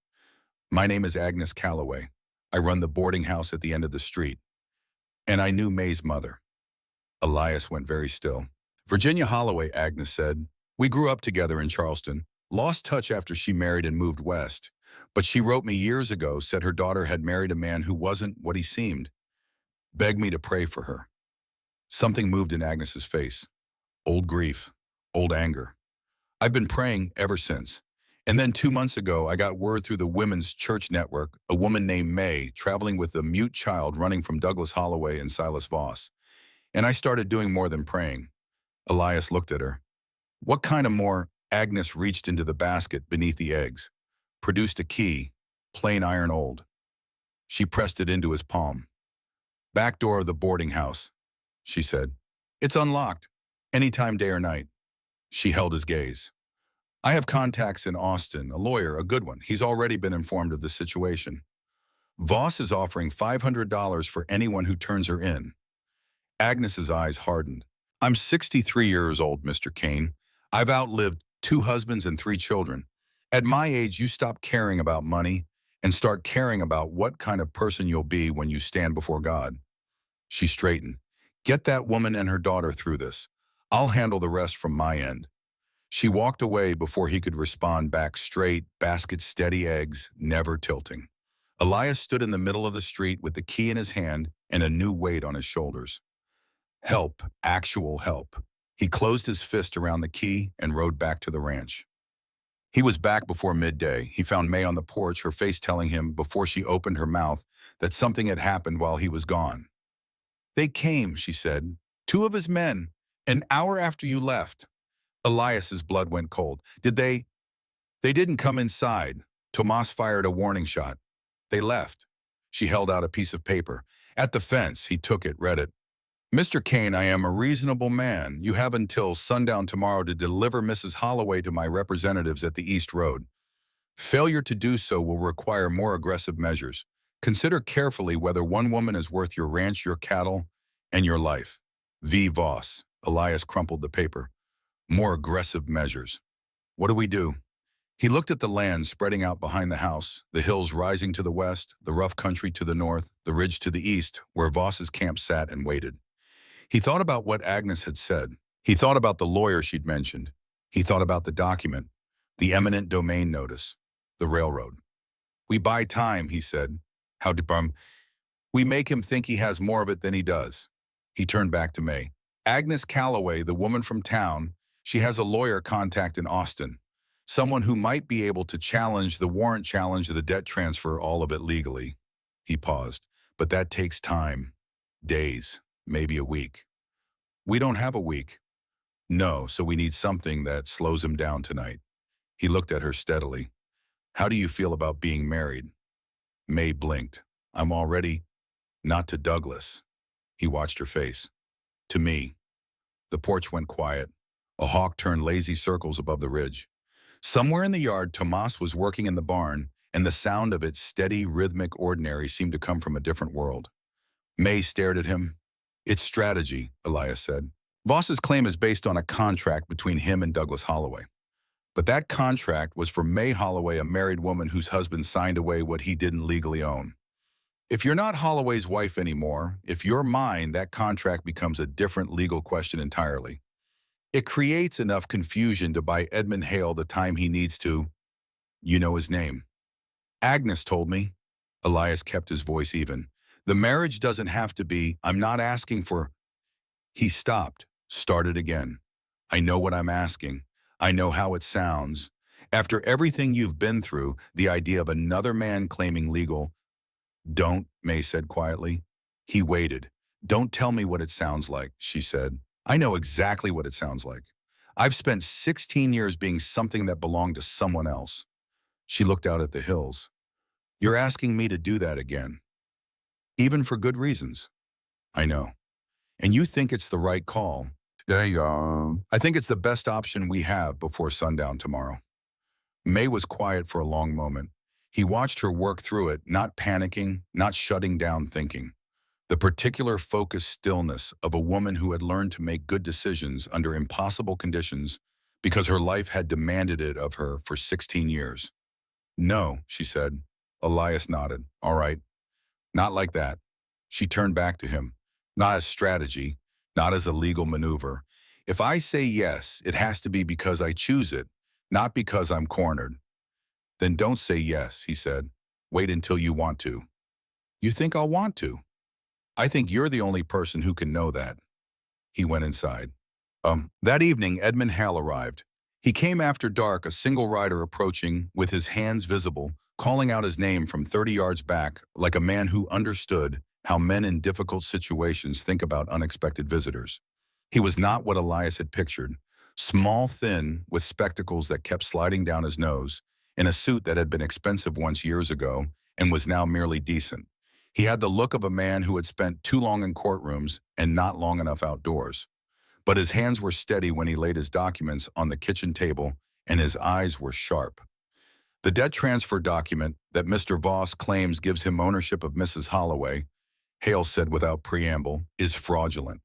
My name is Agnes Calloway. I run the boarding house at the end of the street. And I knew May's mother. Elias went very still. Virginia Holloway, Agnes said. We grew up together in Charleston, lost touch after she married and moved west. But she wrote me years ago, said her daughter had married a man who wasn't what he seemed. Begged me to pray for her. Something moved in Agnes's face. Old grief, old anger. I've been praying ever since. And then 2 months ago, I got word through the Women's Church Network, a woman named May traveling with a mute child running from Douglas Holloway and Silas Voss. And I started doing more than praying. Elias looked at her. What kind of more? Agnes reached into the basket beneath the eggs, produced a key, plain iron old. She pressed it into his palm. Back door of the boarding house, she said. It's unlocked. Anytime, day or night. She held his gaze. I have contacts in Austin, a lawyer, a good one. He's already been informed of the situation. Voss is offering $500 for anyone who turns her in. Agnes's eyes hardened. I'm 63 years old, Mr. Kane. I've outlived 2 husbands and 3 children. At my age, you stop caring about money and start caring about what kind of person you'll be when you stand before God. She straightened. Get that woman and her daughter through this. I'll handle the rest from my end. She walked away before he could respond back straight, basket steady eggs, never tilting. Elias stood in the middle of the street with the key in his hand and a new weight on his shoulders. Help, actual help. He closed his fist around the key and rode back to the ranch. He was back before midday. He found May on the porch, her face telling him, before she opened her mouth, that something had happened while he was gone. They came, she said. 2 of his men, an hour after you left. Elias's blood went cold. Did they? They didn't come inside. Tomas fired a warning shot. They left. She held out a piece of paper. At the fence, he took it, read it. Mr. Kane, I am a reasonable man. You have until sundown tomorrow to deliver Mrs. Holloway to my representatives at the East Road. Failure to do so will require more aggressive measures. Consider carefully whether one woman is worth your ranch, your cattle, and your life. V. Voss. Elias crumpled the paper. More aggressive measures. What do we do? He looked at the land spreading out behind the house, the hills rising to the west, the rough country to the north, the ridge to the east, where Voss's camp sat and waited. He thought about what Agnes had said. He thought about the lawyer she'd mentioned. He thought about the document, the eminent domain notice, the railroad. We buy time, he said. How did we make him think he has more of it than he does. He turned back to May. Agnes Calloway, the woman from town, she has a lawyer contact in Austin. Someone who might be able to challenge the warrant, challenge the debt transfer, all of it legally. He paused. But that takes time. Days, maybe a week. We don't have a week. No, so we need something that slows him down tonight. He looked at her steadily. How do you feel about being married? May blinked. I'm already. Not to Douglas. He watched her face. To me. The porch went quiet. A hawk turned lazy circles above the ridge. Somewhere in the yard, Tomas was working in the barn, and the sound of its steady, rhythmic ordinary seemed to come from a different world. May stared at him. It's strategy, Elias said. Voss's claim is based on a contract between him and Douglas Holloway. But that contract was for May Holloway, a married woman whose husband signed away what he didn't legally own. If you're not Holloway's wife anymore, if you're mine, that contract becomes a different legal question entirely. It creates enough confusion to buy Edmund Hale the time he needs to. You know his name. Agnes told me. Elias kept his voice even. The marriage doesn't have to be. I'm not asking for. He stopped, started again. I know what I'm asking. I know how it sounds. After everything you've been through, the idea of another man claiming legal. Don't, May said quietly. He waited. Don't tell me what it sounds like, she said. I know exactly what it sounds like. I've spent 16 years being something that belonged to someone else. She looked out at the hills. You're asking me to do that again. Even for good reasons. I know. And you think it's the right call. I think it's the best option we have before sundown tomorrow. May was quiet for a long moment. He watched her work through it, not panicking, not shutting down thinking. The particular focused stillness of a woman who had learned to make good decisions under impossible conditions because her life had demanded it of her for 16 years. No, she said. Elias nodded. All right. Not like that. She turned back to him. Not as strategy, not as a legal maneuver. If I say yes, it has to be because I choose it, not because I'm cornered. Then don't say yes, he said. Wait until you want to. You think I'll want to? I think you're the only person who can know that. He went inside. That evening, Edmund Hale arrived. He came after dark, a single rider approaching, with his hands visible, calling out his name from 30 yards back, like a man who understood how men in difficult situations think about unexpected visitors. He was not what Elias had pictured. Small, thin, with spectacles that kept sliding down his nose, in a suit that had been expensive once years ago and was now merely decent. He had the look of a man who had spent too long in courtrooms and not long enough outdoors. But his hands were steady when he laid his documents on the kitchen table, and his eyes were sharp. The debt transfer document that Mr. Voss claims gives him ownership of Mrs. Holloway, Hale said without preamble, is fraudulent.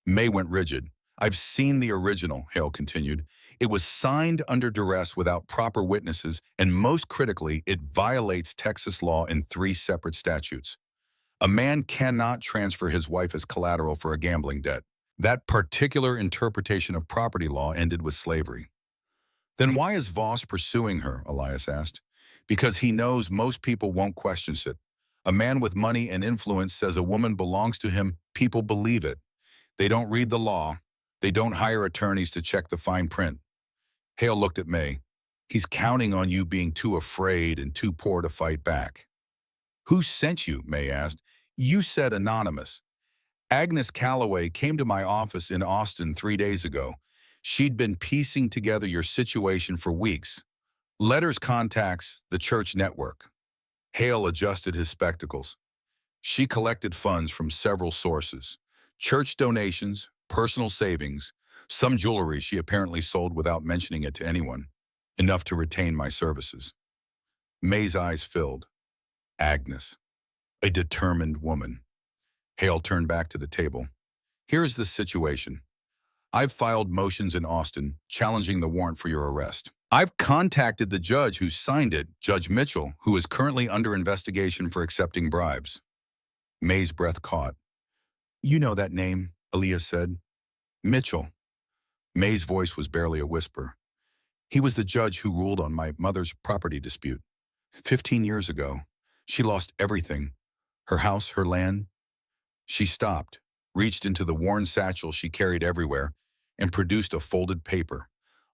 May went rigid. I've seen the original, Hale continued. It was signed under duress without proper witnesses, and most critically, it violates Texas law in 3 separate statutes. A man cannot transfer his wife as collateral for a gambling debt. That particular interpretation of property law ended with slavery. Then why is Voss pursuing her, Elias asked. Because he knows most people won't question it. A man with money and influence says a woman belongs to him, people believe it. They don't read the law. They don't hire attorneys to check the fine print. Hale looked at May. He's counting on you being too afraid and too poor to fight back. Who sent you? May asked. You said anonymous. Agnes Calloway came to my office in Austin 3 days ago. She'd been piecing together your situation for weeks. Letters, contacts, the church network. Hale adjusted his spectacles. She collected funds from several sources. Church donations, personal savings, some jewelry she apparently sold without mentioning it to anyone. Enough to retain my services. May's eyes filled. Agnes. A determined woman. Hale turned back to the table. Here's the situation. I've filed motions in Austin challenging the warrant for your arrest. I've contacted the judge who signed it, Judge Mitchell, who is currently under investigation for accepting bribes. May's breath caught. You know that name, Elias said. Mitchell. May's voice was barely a whisper. He was the judge who ruled on my mother's property dispute. 15 years ago, she lost everything. Her house, her land. She stopped, reached into the worn satchel she carried everywhere, and produced a folded paper,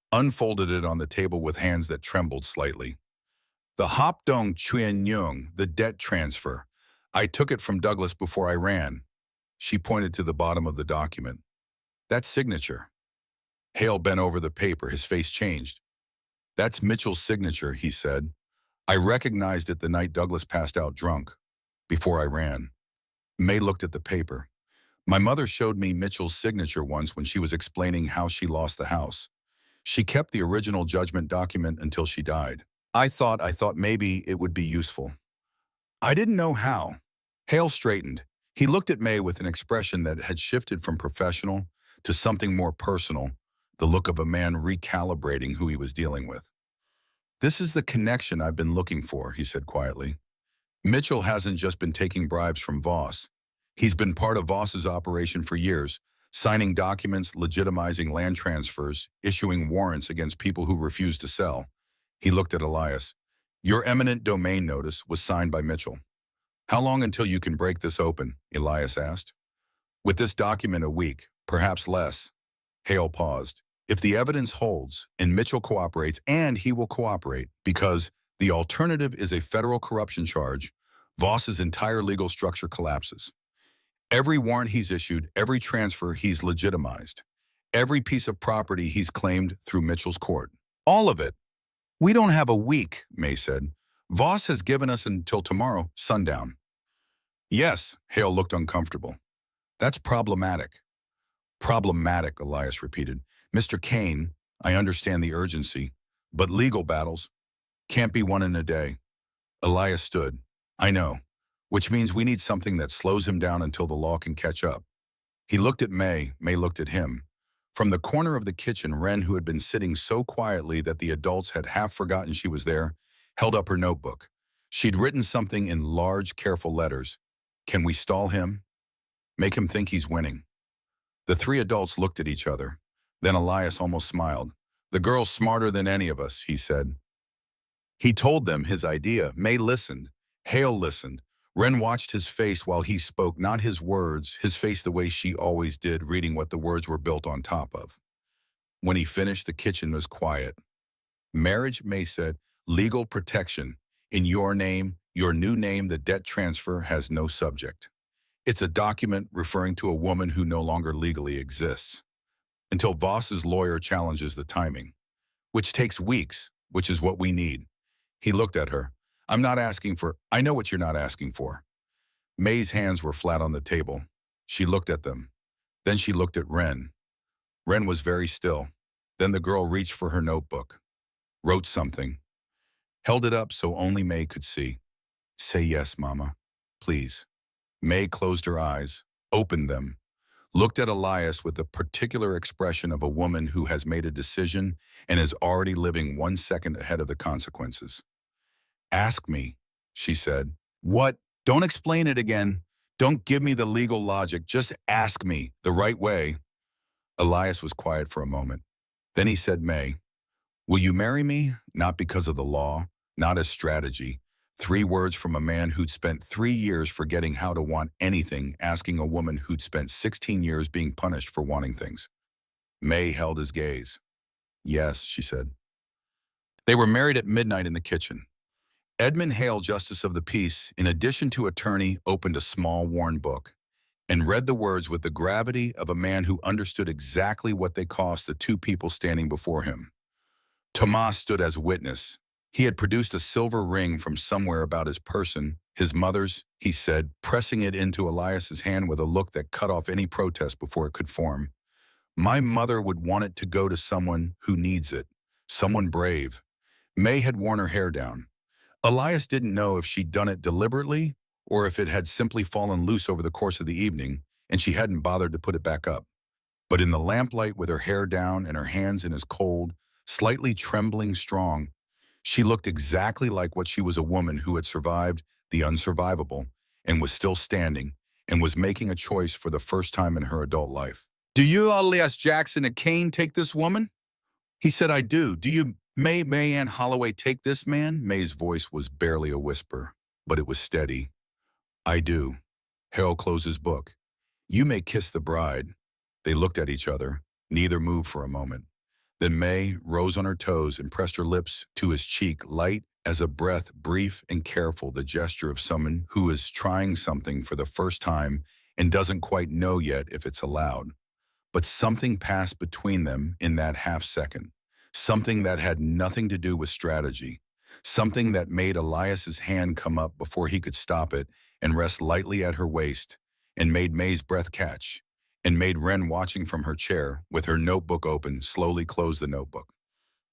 unfolded it on the table with hands that trembled slightly. The Hopdong Chuen Yung, the debt transfer. I took it from Douglas before I ran. She pointed to the bottom of the document. That signature. Hale bent over the paper, his face changed. That's Mitchell's signature, he said. I recognized it the night Douglas passed out drunk, before I ran. May looked at the paper. My mother showed me Mitchell's signature once when she was explaining how she lost the house. She kept the original judgment document until she died. I thought maybe it would be useful. I didn't know how. Hale straightened. He looked at May with an expression that had shifted from professional to something more personal, the look of a man recalibrating who he was dealing with. This is the connection I've been looking for, he said quietly. Mitchell hasn't just been taking bribes from Voss. He's been part of Voss's operation for years, signing documents, legitimizing land transfers, issuing warrants against people who refuse to sell. He looked at Elias. Your eminent domain notice was signed by Mitchell. How long until you can break this open? Elias asked. With this document, a week, perhaps less. Hale paused. If the evidence holds and Mitchell cooperates, and he will cooperate, because the alternative is a federal corruption charge, Voss's entire legal structure collapses. Every warrant he's issued, every transfer he's legitimized, every piece of property he's claimed through Mitchell's court. All of it. We don't have a week, May said. Voss has given us until tomorrow, sundown. Yes, Hale looked uncomfortable. That's problematic. Problematic, Elias repeated. Mr. Kane, I understand the urgency, but legal battles can't be won in a day. Elias stood. I know, which means we need something that slows him down until the law can catch up. He looked at May looked at him. From the corner of the kitchen, Wren, who had been sitting so quietly that the adults had half forgotten she was there, held up her notebook. She'd written something in large, careful letters. Can we stall him? Make him think he's winning. The 3 adults looked at each other. Then Elias almost smiled. The girl's smarter than any of us, he said. He told them his idea. May listened. Hale listened. Wren watched his face while he spoke, not his words, his face the way she always did, reading what the words were built on top of. When he finished, the kitchen was quiet. Marriage, May said, legal protection. In your name, your new name, the debt transfer has no subject. It's a document referring to a woman who no longer legally exists. Until Voss's lawyer challenges the timing, which takes weeks, which is what we need. He looked at her. I know what you're not asking for. May's hands were flat on the table. She looked at them. Then she looked at Ren. Ren was very still. Then the girl reached for her notebook, wrote something, held it up so only May could see. Say yes, Mama, please. May closed her eyes, opened them, looked at Elias with the particular expression of a woman who has made a decision and is already living 1 second ahead of the consequences. Ask me, she said. What? Don't explain it again. Don't give me the legal logic. Just ask me the right way. Elias was quiet for a moment. Then he said, May, will you marry me? Not because of the law, not as strategy. 3 words from a man who'd spent 3 years forgetting how to want anything, asking a woman who'd spent 16 years being punished for wanting things. May held his gaze. Yes, she said. They were married at midnight in the kitchen. Edmund Hale, Justice of the Peace, in addition to attorney, opened a small worn book and read the words with the gravity of a man who understood exactly what they cost the 2 people standing before him. Tomas stood as witness. He had produced a silver ring from somewhere about his person, his mother's, he said, pressing it into Elias's hand with a look that cut off any protest before it could form. My mother would want it to go to someone who needs it, someone brave. May had worn her hair down. Elias didn't know if she'd done it deliberately or if it had simply fallen loose over the course of the evening and she hadn't bothered to put it back up. But in the lamplight with her hair down and her hands in his cold, slightly trembling strong, she looked exactly like what she was, a woman who had survived the unsurvivable and was still standing and was making a choice for the first time in her adult life. Do you, Elias Jackson Kane, take this woman? He said, I do. Do you, May Ann Holloway, take this man? May's voice was barely a whisper, but it was steady. I do. Harold closed his book. You may kiss the bride. They looked at each other. Neither moved for a moment. Then May rose on her toes and pressed her lips to his cheek, light as a breath, brief and careful, the gesture of someone who is trying something for the first time and doesn't quite know yet if it's allowed. But something passed between them in that half second. Something that had nothing to do with strategy. Something that made Elias's hand come up before he could stop it and rest lightly at her waist, and made May's breath catch, and made Ren, watching from her chair with her notebook open, slowly close the notebook.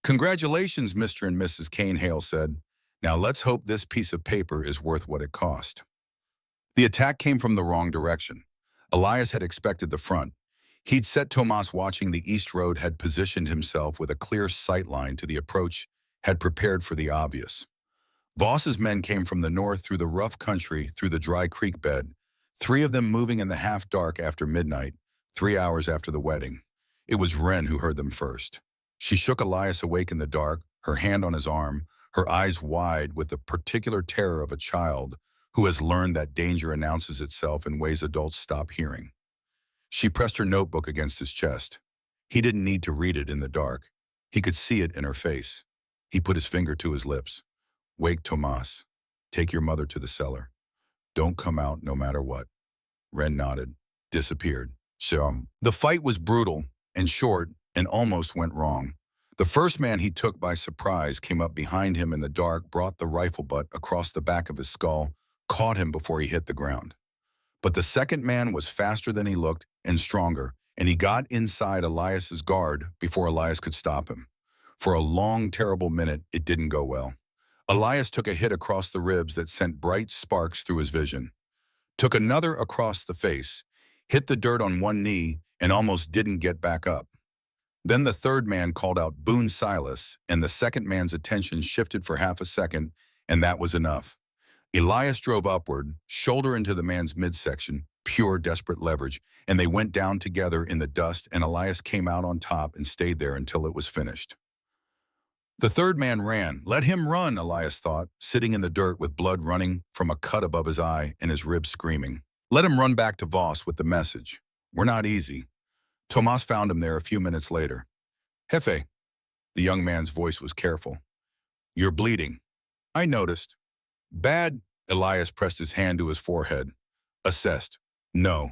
Congratulations, Mr. and Mrs. Kane, Hale said. Now let's hope this piece of paper is worth what it cost. The attack came from the wrong direction. Elias had expected the front. He'd set Tomas watching the East Road, had positioned himself with a clear sight line to the approach, had prepared for the obvious. Voss's men came from the north through the rough country, through the dry creek bed, 3 of them moving in the half-dark after midnight, 3 hours after the wedding. It was Ren who heard them first. She shook Elias awake in the dark, her hand on his arm, her eyes wide with the particular terror of a child who has learned that danger announces itself in ways adults stop hearing. She pressed her notebook against his chest. He didn't need to read it in the dark. He could see it in her face. He put his finger to his lips. Wake Tomas. Take your mother to the cellar. Don't come out no matter what. Ren nodded, disappeared. The fight was brutal and short and almost went wrong. The first man he took by surprise came up behind him in the dark, brought the rifle butt across the back of his skull, caught him before he hit the ground. But the second man was faster than he looked and stronger, and he got inside Elias's guard before Elias could stop him. For a long, terrible minute, it didn't go well. Elias took a hit across the ribs that sent bright sparks through his vision. Took another across the face, hit the dirt on one knee, and almost didn't get back up. Then the third man called out Boone Silas, and the second man's attention shifted for half a second, and that was enough. Elias drove upward, shoulder into the man's midsection, pure desperate leverage, and they went down together in the dust, and Elias came out on top and stayed there until it was finished. The third man ran. Let him run, Elias thought, sitting in the dirt with blood running from a cut above his eye and his ribs screaming. Let him run back to Voss with the message. We're not easy. Tomas found him there a few minutes later. Jefe, the young man's voice was careful. You're bleeding. I noticed. Bad? Elias pressed his hand to his forehead. Assessed. No.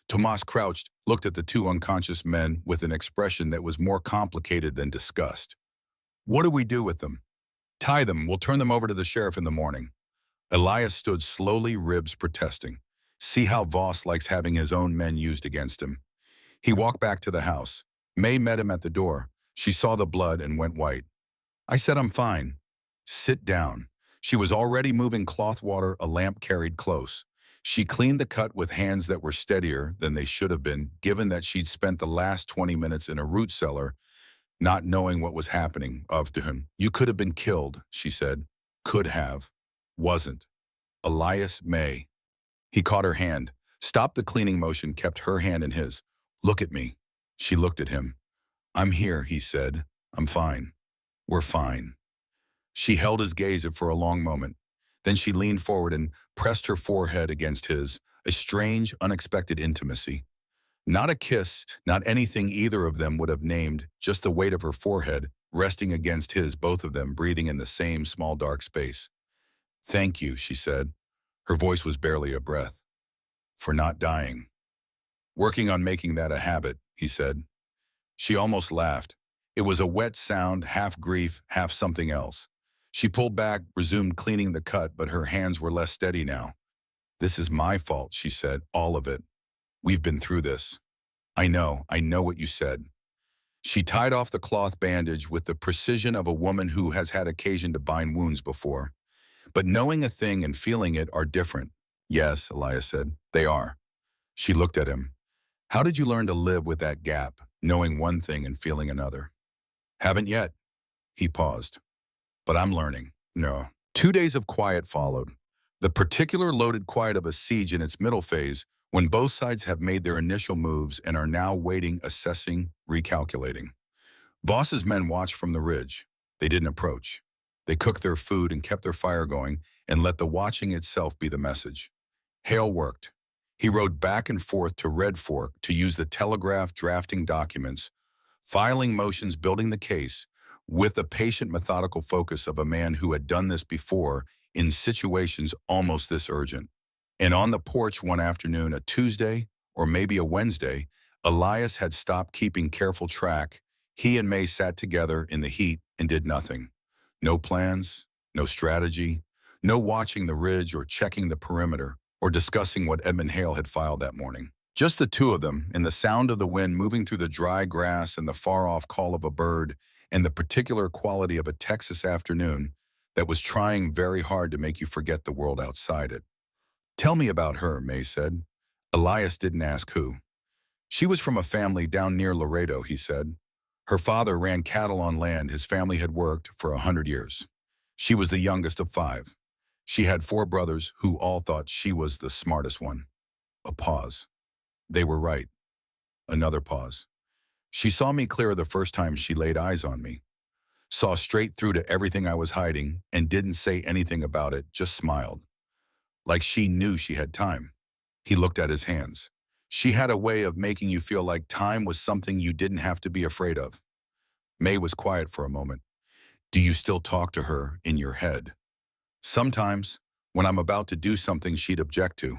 Tomas crouched, looked at the two unconscious men with an expression that was more complicated than disgust. What do we do with them? Tie them. We'll turn them over to the sheriff in the morning. Elias stood slowly, ribs protesting. See how Voss likes having his own men used against him. He walked back to the house. May met him at the door. She saw the blood and went white. I said I'm fine. Sit down. She was already moving cloth water a lamp carried close. She cleaned the cut with hands that were steadier than they should have been, given that she'd spent the last 20 minutes in a root cellar, not knowing what was happening to him. You could have been killed, she said. Could have. Wasn't. Elias May. He caught her hand, stopped the cleaning motion, kept her hand in his. Look at me. She looked at him. I'm here, he said. I'm fine. We're fine. She held his gaze for a long moment. Then she leaned forward and pressed her forehead against his, a strange, unexpected intimacy. Not a kiss, not anything either of them would have named, just the weight of her forehead resting against his, both of them breathing in the same small dark space. Thank you, she said. Her voice was barely a breath. For not dying. Working on making that a habit, he said. She almost laughed. It was a wet sound, half grief, half something else. She pulled back, resumed cleaning the cut, but her hands were less steady now. This is my fault, she said, all of it. We've been through this. I know what you said. She tied off the cloth bandage with the precision of a woman who has had occasion to bind wounds before. But knowing a thing and feeling it are different. Yes, Elias said, they are. She looked at him. How did you learn to live with that gap, knowing one thing and feeling another? Haven't yet. He paused. But I'm learning. No. 2 days of quiet followed. The particular loaded quiet of a siege in its middle phase, when both sides have made their initial moves and are now waiting, assessing, recalculating. Voss's men watched from the ridge. They didn't approach. They cooked their food and kept their fire going and let the watching itself be the message. Hale worked. He rode back and forth to Red Fork to use the telegraph, drafting documents, filing motions, building the case, with the patient, methodical focus of a man who had done this before in situations almost this urgent. And on the porch one afternoon, a Tuesday or maybe a Wednesday, Elias had stopped keeping careful track. He and May sat together in the heat and did nothing. No plans, no strategy, no watching the ridge or checking the perimeter or discussing what Edmund Hale had filed that morning. Just the two of them, and the sound of the wind moving through the dry grass and the far-off call of a bird and the particular quality of a Texas afternoon that was trying very hard to make you forget the world outside it. Tell me about her, May said. Elias didn't ask who. She was from a family down near Laredo, he said. Her father ran cattle on land his family had worked for 100 years. She was the youngest of 5. She had 4 brothers who all thought she was the smartest one. A pause. They were right. Another pause. She saw me clear the first time she laid eyes on me. Saw straight through to everything I was hiding and didn't say anything about it, just smiled. Like she knew she had time. He looked at his hands. She had a way of making you feel like time was something you didn't have to be afraid of. May was quiet for a moment. Do you still talk to her in your head? Sometimes, when I'm about to do something she'd object to.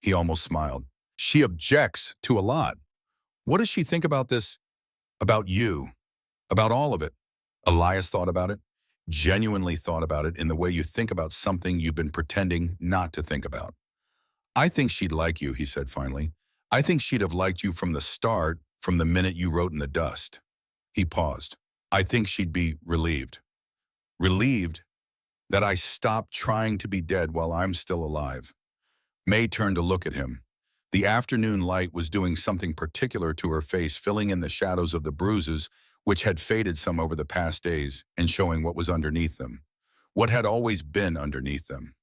He almost smiled. She objects to a lot. What does she think about this? About you? About all of it? Elias thought about it, genuinely thought about it in the way you think about something you've been pretending not to think about. I think she'd like you, he said finally. I think she'd have liked you from the start, from the minute you wrote in the dust. He paused. I think she'd be relieved. Relieved that I stopped trying to be dead while I'm still alive. May turned to look at him. The afternoon light was doing something particular to her face, filling in the shadows of the bruises, which had faded some over the past days, and showing what was underneath them. What had always been underneath them.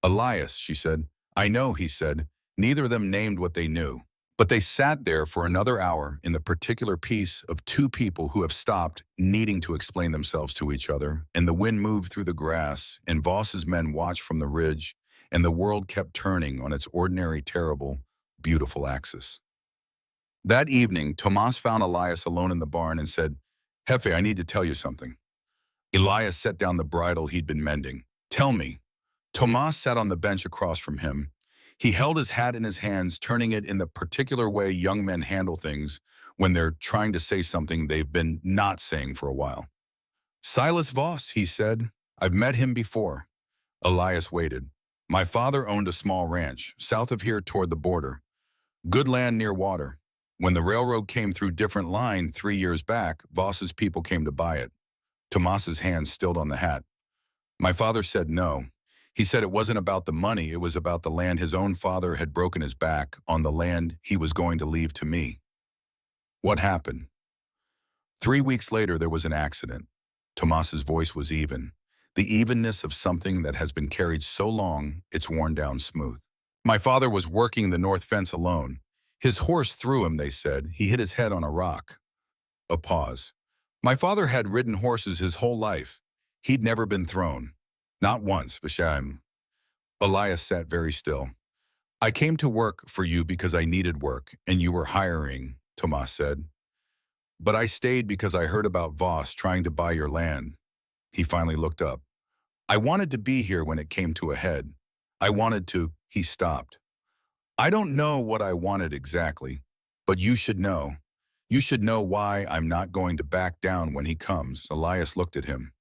Elias, she said. I know, he said. Neither of them named what they knew. But they sat there for another hour in the particular peace of 2 people who have stopped needing to explain themselves to each other, and the wind moved through the grass, and Voss's men watched from the ridge, and the world kept turning on its ordinary, terrible, beautiful axis. That evening, Tomas found Elias alone in the barn and said, Jefe, I need to tell you something. Elias set down the bridle he'd been mending. Tell me. Tomas sat on the bench across from him. He held his hat in his hands, turning it in the particular way young men handle things when they're trying to say something they've been not saying for a while. Silas Voss, he said. I've met him before. Elias waited. My father owned a small ranch, south of here toward the border. Good land near water. When the railroad came through different line 3 years back, Voss's people came to buy it. Tomas's hand stilled on the hat. My father said no. He said it wasn't about the money, it was about the land his own father had broken his back on, the land he was going to leave to me. What happened? 3 weeks later, there was an accident. Tomas's voice was even. The evenness of something that has been carried so long, it's worn down smooth. My father was working the north fence alone. His horse threw him, they said. He hit his head on a rock. A pause. My father had ridden horses his whole life. He'd never been thrown. Not once, Vasham. Elias sat very still. I came to work for you because I needed work, and you were hiring, Tomas said. But I stayed because I heard about Voss trying to buy your land. He finally looked up. I wanted to be here when it came to a head. I wanted to, he stopped. I don't know what I wanted exactly, but you should know. You should know why I'm not going to back down when he comes. Elias looked at him.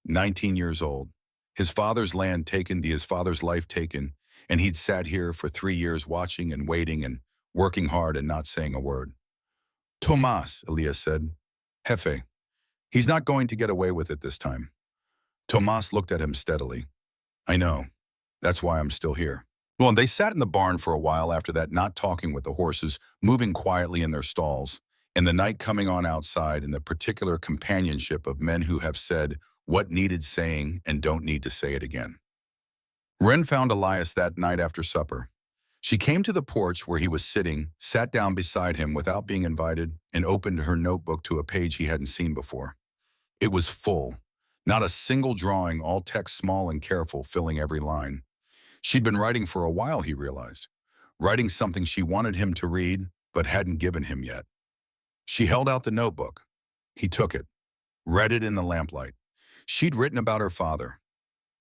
19 years old. His father's land taken, his father's life taken, and he'd sat here for 3 years watching and waiting and working hard and not saying a word. Tomas, Elias said. Jefe, he's not going to get away with it this time. Tomas looked at him steadily. I know. That's why I'm still here. Well, and they sat in the barn for a while after that, not talking with the horses, moving quietly in their stalls, and the night coming on outside in the particular companionship of men who have said what needed saying and don't need to say it again. Wren found Elias that night after supper. She came to the porch where he was sitting, sat down beside him without being invited, and opened her notebook to a page he hadn't seen before. It was full. Not a single drawing, all text small and careful, filling every line. She'd been writing for a while, he realized. Writing something she wanted him to read, but hadn't given him yet. She held out the notebook. He took it, read it in the lamplight. She'd written about her father.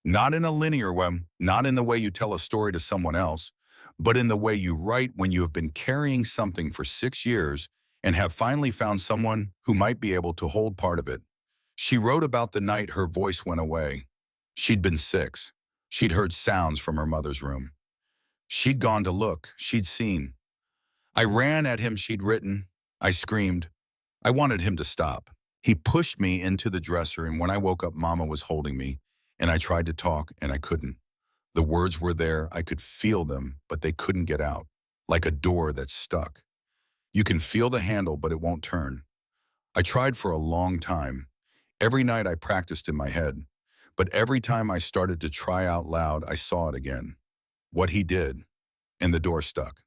Not in a linear way, not in the way you tell a story to someone else, but in the way you write when you have been carrying something for 6 years and have finally found someone who might be able to hold part of it. She wrote about the night her voice went away. She'd been 6. She'd heard sounds from her mother's room. She'd gone to look. She'd seen. I ran at him, she'd written. I screamed. I wanted him to stop. He pushed me into the dresser, and when I woke up, Mama was holding me, and I tried to talk, and I couldn't. The words were there. I could feel them, but they couldn't get out, like a door that's stuck. You can feel the handle, but it won't turn. I tried for a long time. Every night I practiced in my head. But every time I started to try out loud, I saw it again. What he did. And the door stuck.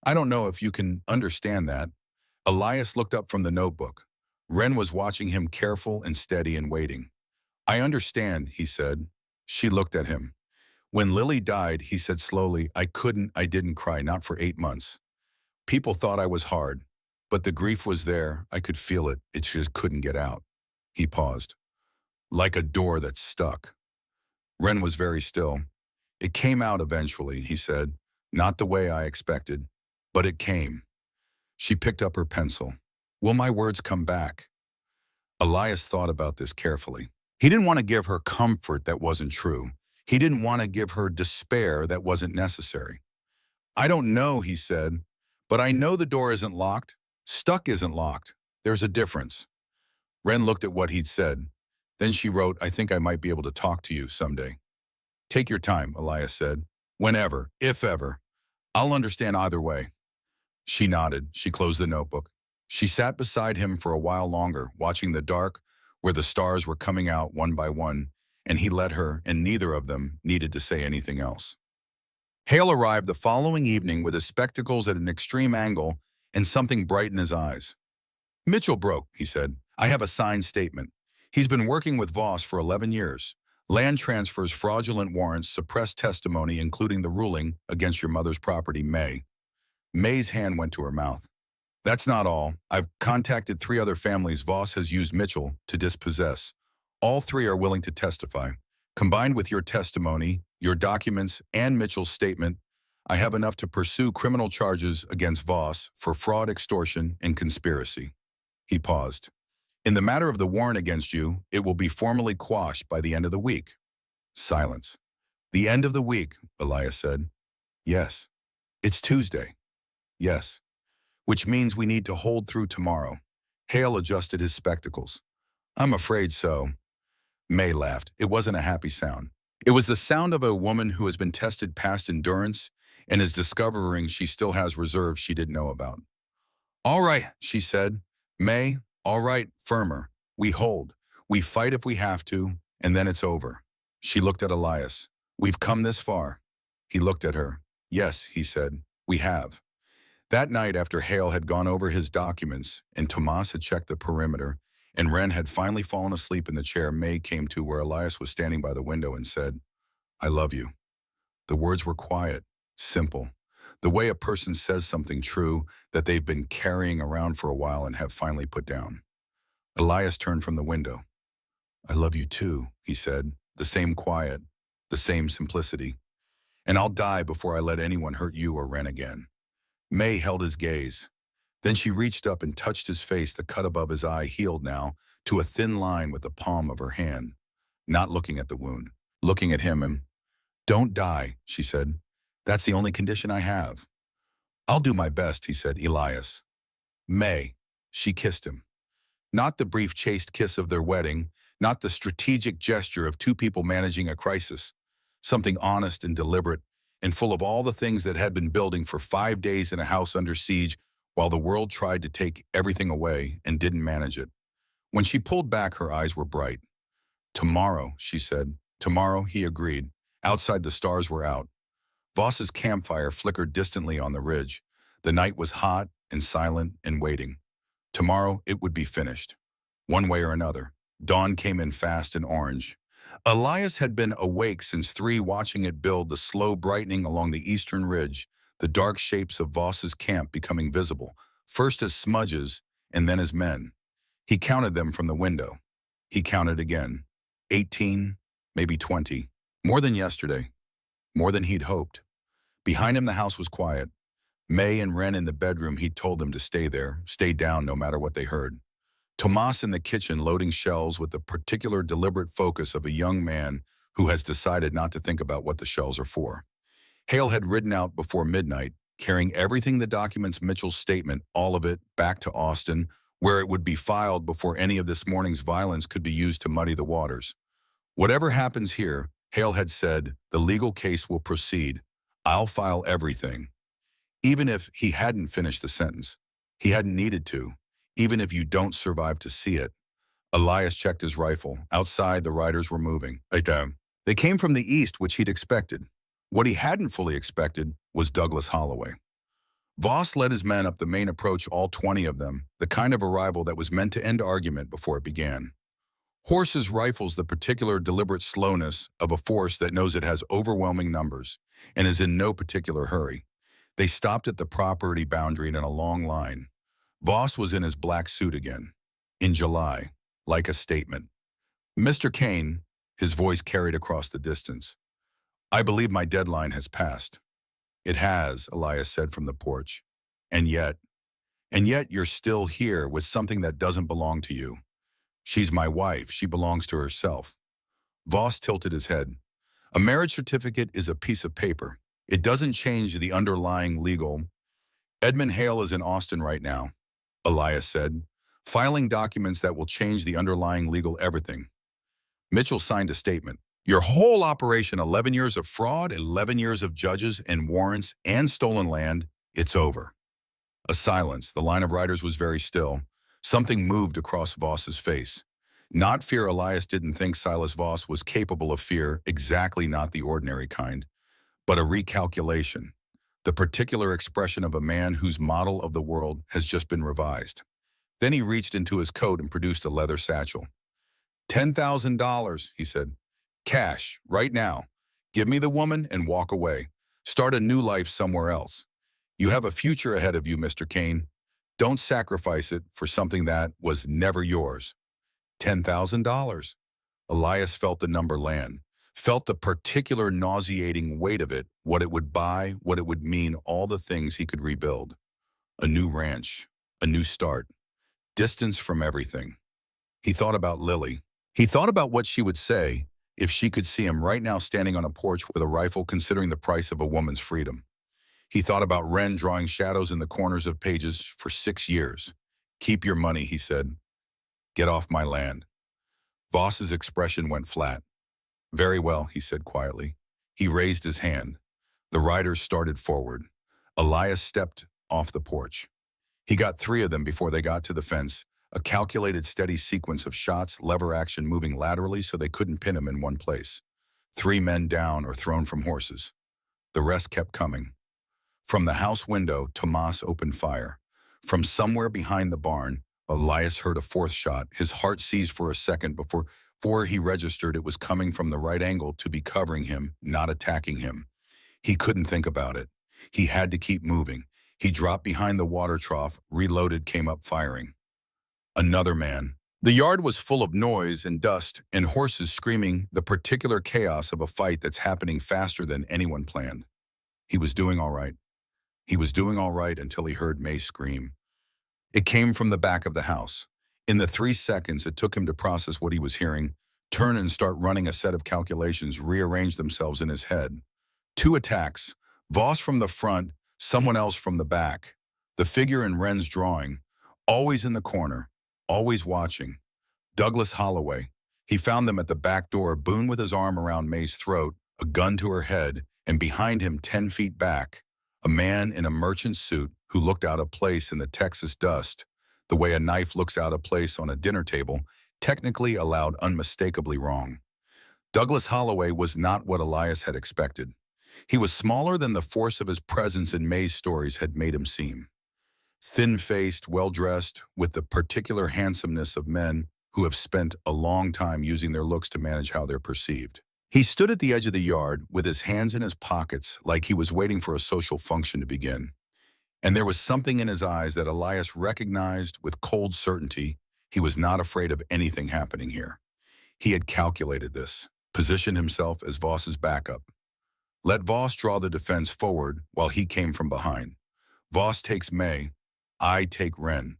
I don't know if you can understand that. Elias looked up from the notebook. Wren was watching him, careful and steady and waiting. I understand, he said. She looked at him. When Lily died, he said slowly, I didn't cry, not for 8 months. People thought I was hard, but the grief was there. I could feel it. It just couldn't get out. He paused. Like a door that's stuck. Wren was very still. It came out eventually, he said. Not the way I expected, but it came. She picked up her pencil. Will my words come back? Elias thought about this carefully. He didn't want to give her comfort that wasn't true. He didn't want to give her despair that wasn't necessary. I don't know, he said, but I know the door isn't locked. Stuck isn't locked. There's a difference. Wren looked at what he'd said. Then she wrote, I think I might be able to talk to you someday. Take your time, Elias said. Whenever, if ever. I'll understand either way. She nodded. She closed the notebook. She sat beside him for a while longer, watching the dark, where the stars were coming out one by one, and he let her, and neither of them needed to say anything else. Hale arrived the following evening with his spectacles at an extreme angle and something bright in his eyes. Mitchell broke, he said. I have a signed statement. He's been working with Voss for 11 years. Land transfers, fraudulent warrants, suppressed testimony, including the ruling against your mother's property, May. May's hand went to her mouth. That's not all. I've contacted 3 other families Voss has used Mitchell to dispossess. All 3 are willing to testify. Combined with your testimony, your documents, and Mitchell's statement, I have enough to pursue criminal charges against Voss for fraud, extortion, and conspiracy. He paused. In the matter of the warrant against you, it will be formally quashed by the end of the week. Silence. The end of the week, Elias said. Yes. It's Tuesday. Yes. Which means we need to hold through tomorrow. Hale adjusted his spectacles. I'm afraid so. May laughed. It wasn't a happy sound. It was the sound of a woman who has been tested past endurance and is discovering she still has reserves she didn't know about. All right, she said. May, all right, firmer. We hold. We fight if we have to, and then it's over. She looked at Elias. We've come this far. He looked at her. Yes, he said. We have. That night, after Hale had gone over his documents and Tomas had checked the perimeter, and Wren had finally fallen asleep in the chair, May came to where Elias was standing by the window and said, I love you. The words were quiet, simple, the way a person says something true that they've been carrying around for a while and have finally put down. Elias turned from the window. I love you too, he said, the same quiet, the same simplicity. And I'll die before I let anyone hurt you or Wren again. May held his gaze. Then she reached up and touched his face, the cut above his eye healed now to a thin line with the palm of her hand, not looking at the wound, looking at him and, Don't die, she said. That's the only condition I have. I'll do my best, he said, Elias. May, she kissed him. Not the brief chaste kiss of their wedding, not the strategic gesture of 2 people managing a crisis, something honest and deliberate and full of all the things that had been building for 5 days in a house under siege while the world tried to take everything away and didn't manage it. When she pulled back, her eyes were bright. Tomorrow, she said. Tomorrow, he agreed. Outside, the stars were out. Voss's campfire flickered distantly on the ridge. The night was hot and silent and waiting. Tomorrow, it would be finished. One way or another. Dawn came in fast and orange. Elias had been awake since 3, watching it build, the slow brightening along the eastern ridge, the dark shapes of Voss's camp becoming visible, first as smudges and then as men. He counted them from the window. He counted again. 18, maybe 20. More than yesterday. More than he'd hoped. Behind him, the house was quiet. May and Wren in the bedroom, he'd told them to stay there, stay down no matter what they heard. Tomas in the kitchen loading shells with the particular deliberate focus of a young man who has decided not to think about what the shells are for. Hale had ridden out before midnight, carrying everything the documents Mitchell's statement, all of it, back to Austin, where it would be filed before any of this morning's violence could be used to muddy the waters. Whatever happens here, Hale had said, the legal case will proceed. I'll file everything. Even if he hadn't finished the sentence. He hadn't needed to. Even if you don't survive to see it. Elias checked his rifle. Outside, the riders were moving. They came from the east, which he'd expected. What he hadn't fully expected was Douglas Holloway. Voss led his men up the main approach, all 20 of them, the kind of arrival that was meant to end argument before it began. Horses' rifles, the particular deliberate slowness of a force that knows it has overwhelming numbers and is in no particular hurry. They stopped at the property boundary in a long line. Voss was in his black suit again. In July, like a statement. Mr. Kane, his voice carried across the distance. I believe my deadline has passed. It has, Elias said from the porch. And yet you're still here with something that doesn't belong to you. She's my wife. She belongs to herself. Voss tilted his head. A marriage certificate is a piece of paper. It doesn't change the underlying legal. Edmund Hale is in Austin right now, Elias said, filing documents that will change the underlying legal everything. Mitchell signed a statement. Your whole operation, 11 years of fraud, 11 years of judges and warrants and stolen land, it's over. A silence. The line of riders was very still. Something moved across Voss's face. Not fear. Elias didn't think Silas Voss was capable of fear, exactly not the ordinary kind, but a recalculation, the particular expression of a man whose model of the world has just been revised. Then he reached into his coat and produced a leather satchel. $10,000, he said. Cash, right now. Give me the woman and walk away. Start a new life somewhere else. You have a future ahead of you, Mr. Kane. Don't sacrifice it for something that was never yours. $10,000. Elias felt the number land, felt the particular nauseating weight of it, what it would buy, what it would mean, all the things he could rebuild. A new ranch, a new start, distance from everything. He thought about Lily. He thought about what she would say if she could see him right now standing on a porch with a rifle, considering the price of a woman's freedom. He thought about Wren drawing shadows in the corners of pages for 6 years. Keep your money, he said. Get off my land. Voss's expression went flat. Very well, he said quietly. He raised his hand. The riders started forward. Elias stepped off the porch. He got 3 of them before they got to the fence, a calculated steady sequence of shots, lever action moving laterally so they couldn't pin him in one place. 3 men down or thrown from horses. The rest kept coming. From the house window, Tomas opened fire. From somewhere behind the barn, Elias heard a 4th shot. His heart seized for a second before he registered it was coming from the right angle to be covering him, not attacking him. He couldn't think about it. He had to keep moving. He dropped behind the water trough, reloaded, came up firing. Another man. The yard was full of noise and dust and horses screaming, the particular chaos of a fight that's happening faster than anyone planned. He was doing all right. He was doing all right until he heard May scream. It came from the back of the house. In the 3 seconds it took him to process what he was hearing, turn and start running a set of calculations rearrange themselves in his head. 2 attacks, Voss from the front, someone else from the back. The figure in Wren's drawing, always in the corner, always watching. Douglas Holloway. He found them at the back door, Boone with his arm around May's throat, a gun to her head, and behind him 10 feet back, a man in a merchant suit who looked out of place in the Texas dust, the way a knife looks out of place on a dinner table, technically allowed, unmistakably wrong. Douglas Holloway was not what Elias had expected. He was smaller than the force of his presence in May's stories had made him seem. Thin-faced, well-dressed, with the particular handsomeness of men who have spent a long time using their looks to manage how they're perceived. He stood at the edge of the yard with his hands in his pockets like he was waiting for a social function to begin. And there was something in his eyes that Elias recognized with cold certainty. He was not afraid of anything happening here. He had calculated this, positioned himself as Voss's backup. Let Voss draw the defense forward while he came from behind. Voss takes May, I take Wren.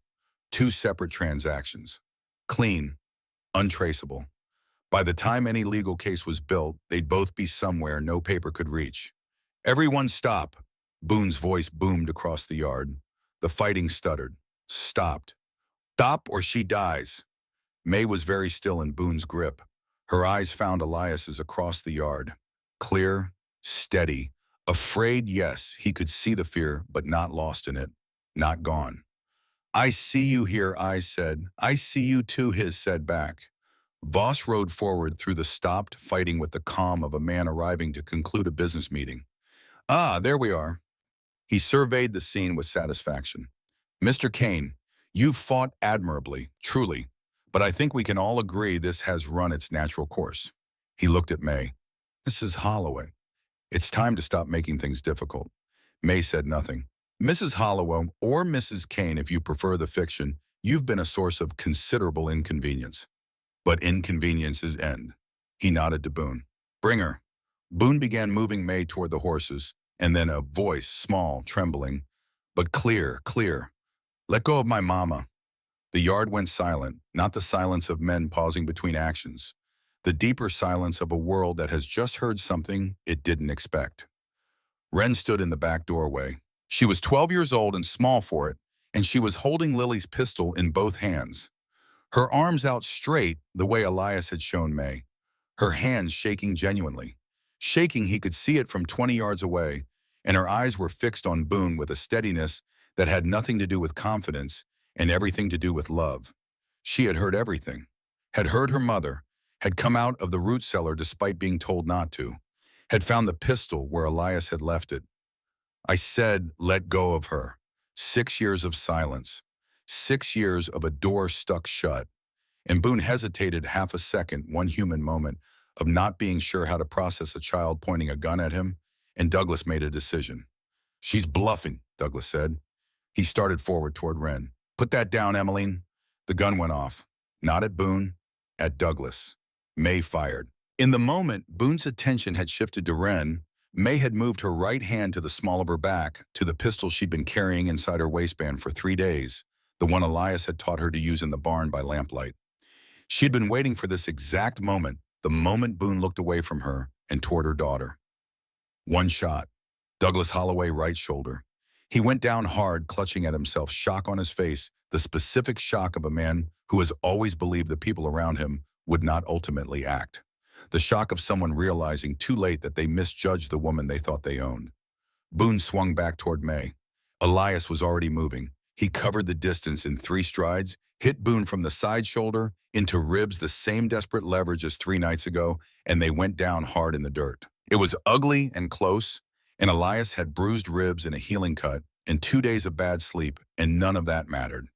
2 separate transactions. Clean, untraceable. By the time any legal case was built, they'd both be somewhere no paper could reach. Everyone stop. Boone's voice boomed across the yard. The fighting stuttered. Stopped. Stop or she dies. May was very still in Boone's grip. Her eyes found Elias's across the yard. Clear, steady, afraid, yes, he could see the fear, but not lost in it, not gone. I see you here, I said. I see you too, his said back. Voss rode forward through the stopped fighting with the calm of a man arriving to conclude a business meeting. Ah, there we are. He surveyed the scene with satisfaction. Mr. Kane, you've fought admirably, truly, but I think we can all agree this has run its natural course. He looked at May. Mrs. Holloway, it's time to stop making things difficult. May said nothing. Mrs. Holloway, or Mrs. Kane if you prefer the fiction, you've been a source of considerable inconvenience. But inconveniences end. He nodded to Boone. Bring her. Boone began moving May toward the horses, and then a voice, small, trembling, but clear, clear. Let go of my mama. The yard went silent, not the silence of men pausing between actions, the deeper silence of a world that has just heard something it didn't expect. Wren stood in the back doorway. She was 12 years old and small for it, and she was holding Lily's pistol in both hands. Her arms out straight the way Elias had shown May, her hands shaking genuinely. Shaking, he could see it from 20 yards away, and her eyes were fixed on Boone with a steadiness that had nothing to do with confidence and everything to do with love. She had heard everything, had heard her mother, had come out of the root cellar despite being told not to, had found the pistol where Elias had left it. I said, let go of her. 6 years of silence. 6 years of a door stuck shut. And Boone hesitated half a second, one human moment, of not being sure how to process a child pointing a gun at him, and Douglas made a decision. She's bluffing, Douglas said. He started forward toward Wren. Put that down, Emmeline. The gun went off. Not at Boone, at Douglas. May fired. In the moment, Boone's attention had shifted to Wren. May had moved her right hand to the small of her back, to the pistol she'd been carrying inside her waistband for 3 days, the one Elias had taught her to use in the barn by lamplight. She'd been waiting for this exact moment, the moment Boone looked away from her and toward her daughter. One shot. Douglas Holloway, right shoulder. He went down hard, clutching at himself, shock on his face, the specific shock of a man who has always believed the people around him would not ultimately act. The shock of someone realizing too late that they misjudged the woman they thought they owned. Boone swung back toward May. Elias was already moving. He covered the distance in 3 strides, hit Boone from the side shoulder, into ribs, the same desperate leverage as 3 nights ago, and they went down hard in the dirt. It was ugly and close, and Elias had bruised ribs and a healing cut, and 2 days of bad sleep, and none of that mattered.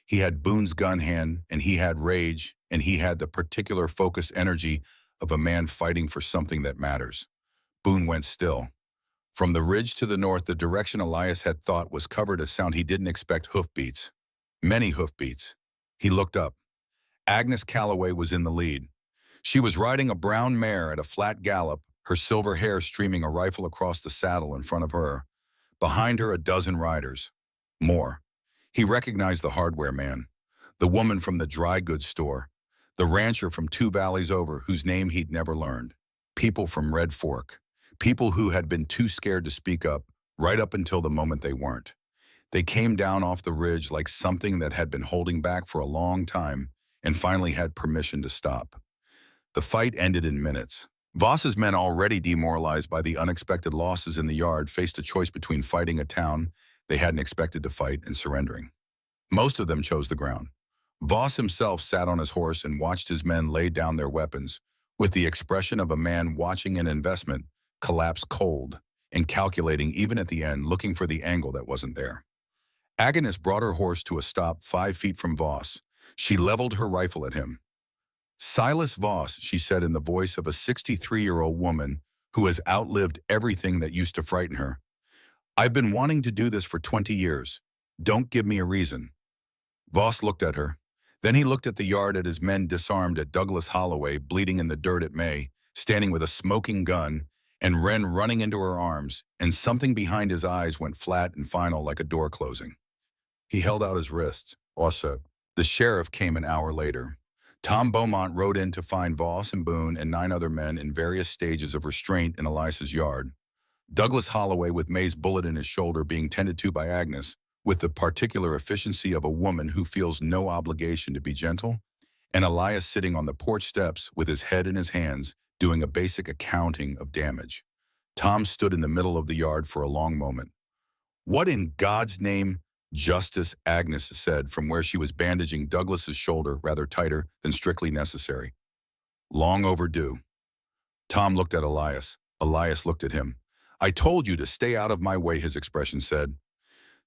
He had Boone's gun hand, and he had rage, and he had the particular focused energy of a man fighting for something that matters. Boone went still. From the ridge to the north, the direction Elias had thought was covered a sound he didn't expect: hoofbeats. Many hoofbeats. He looked up. Agnes Calloway was in the lead. She was riding a brown mare at a flat gallop, her silver hair streaming, a rifle across the saddle in front of her. Behind her, a dozen riders. More. He recognized the hardware man, the woman from the dry goods store, the rancher from 2 valleys over whose name he'd never learned. People from Red Fork. People who had been too scared to speak up, right up until the moment they weren't. They came down off the ridge like something that had been holding back for a long time and finally had permission to stop. The fight ended in minutes. Voss's men, already demoralized by the unexpected losses in the yard, faced a choice between fighting a town they hadn't expected to fight and surrendering. Most of them chose the ground. Voss himself sat on his horse and watched his men lay down their weapons, with the expression of a man watching an investment collapse cold and calculating even at the end, looking for the angle that wasn't there. Agnes brought her horse to a stop 5 feet from Voss. She leveled her rifle at him. "Silas Voss," she said in the voice of a 63-year-old woman who has outlived everything that used to frighten her. "I've been wanting to do this for 20 years. Don't give me a reason." Voss looked at her. Then he looked at the yard, at his men disarmed, at Douglas Holloway bleeding in the dirt, at May standing with a smoking gun, and Wren running into her arms, and something behind his eyes went flat and final like a door closing. He held out his wrists. Also, the sheriff came an hour later. Tom Beaumont rode in to find Voss and Boone and 9 other men in various stages of restraint in Elias's yard. Douglas Holloway, with May's bullet in his shoulder, being tended to by Agnes, with the particular efficiency of a woman who feels no obligation to be gentle, and Elias sitting on the porch steps with his head in his hands, doing a basic accounting of damage. Tom stood in the middle of the yard for a long moment. "What in God's name?" "Justice," Agnes said from where she was bandaging Douglas's shoulder rather tighter than strictly necessary. "Long overdue." Tom looked at Elias. Elias looked at him. "I told you to stay out of my way," his expression said.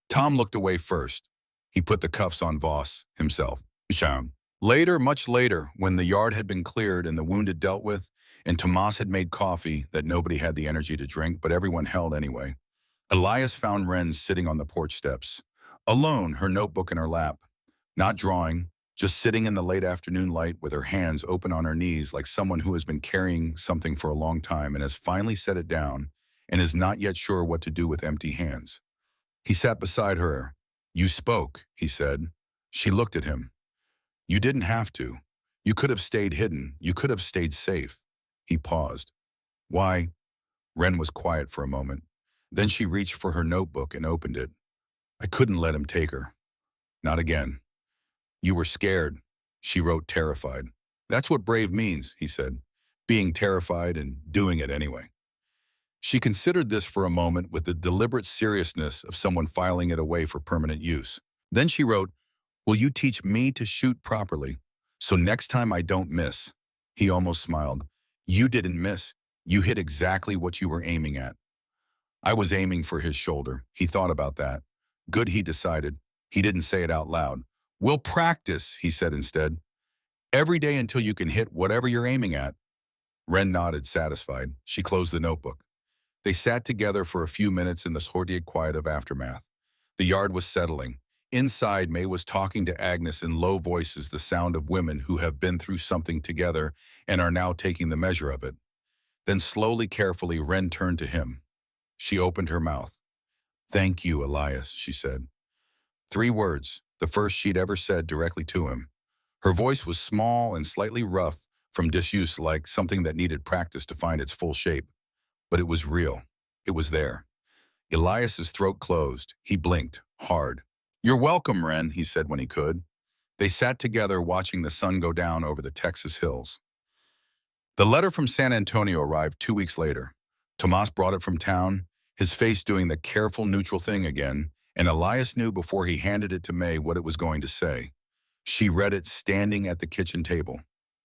Tom looked away first. He put the cuffs on Voss himself. Sham. Later, much later, when the yard had been cleared and the wounded dealt with, and Tomas had made coffee that nobody had the energy to drink, but everyone held anyway, Elias found Wren sitting on the porch steps, alone, her notebook in her lap, not drawing, just sitting in the late afternoon light with her hands open on her knees like someone who has been carrying something for a long time and has finally set it down and is not yet sure what to do with empty hands. He sat beside her. "You spoke," he said. She looked at him. "You didn't have to. You could have stayed hidden. You could have stayed safe." He paused. "Why?" Wren was quiet for a moment. Then she reached for her notebook and opened it. "I couldn't let him take her. Not again." "You were scared," she wrote, terrified. "That's what brave means," he said. "Being terrified and doing it anyway." She considered this for a moment with the deliberate seriousness of someone filing it away for permanent use. Then she wrote, "Will you teach me to shoot properly, so next time I don't miss?" He almost smiled. "You didn't miss. You hit exactly what you were aiming at." "I was aiming for his shoulder." He thought about that. Good, he decided. He didn't say it out loud. "We'll practice," he said instead. "Every day until you can hit whatever you're aiming at." Wren nodded, satisfied. She closed the notebook. They sat together for a few minutes in the sordid quiet of aftermath. The yard was settling. Inside, May was talking to Agnes in low voices, the sound of women who have been through something together and are now taking the measure of it. Then slowly, carefully, Wren turned to him. She opened her mouth. "Thank you, Elias," she said. 3 words, the first she'd ever said directly to him. Her voice was small and slightly rough from disuse, like something that needed practice to find its full shape. But it was real. It was there. Elias's throat closed. He blinked, hard. "You're welcome, Wren," he said when he could. They sat together watching the sun go down over the Texas hills. The letter from San Antonio arrived 2 weeks later. Tomas brought it from town, his face doing the careful, neutral thing again, and Elias knew before he handed it to May what it was going to say. She read it standing at the kitchen table.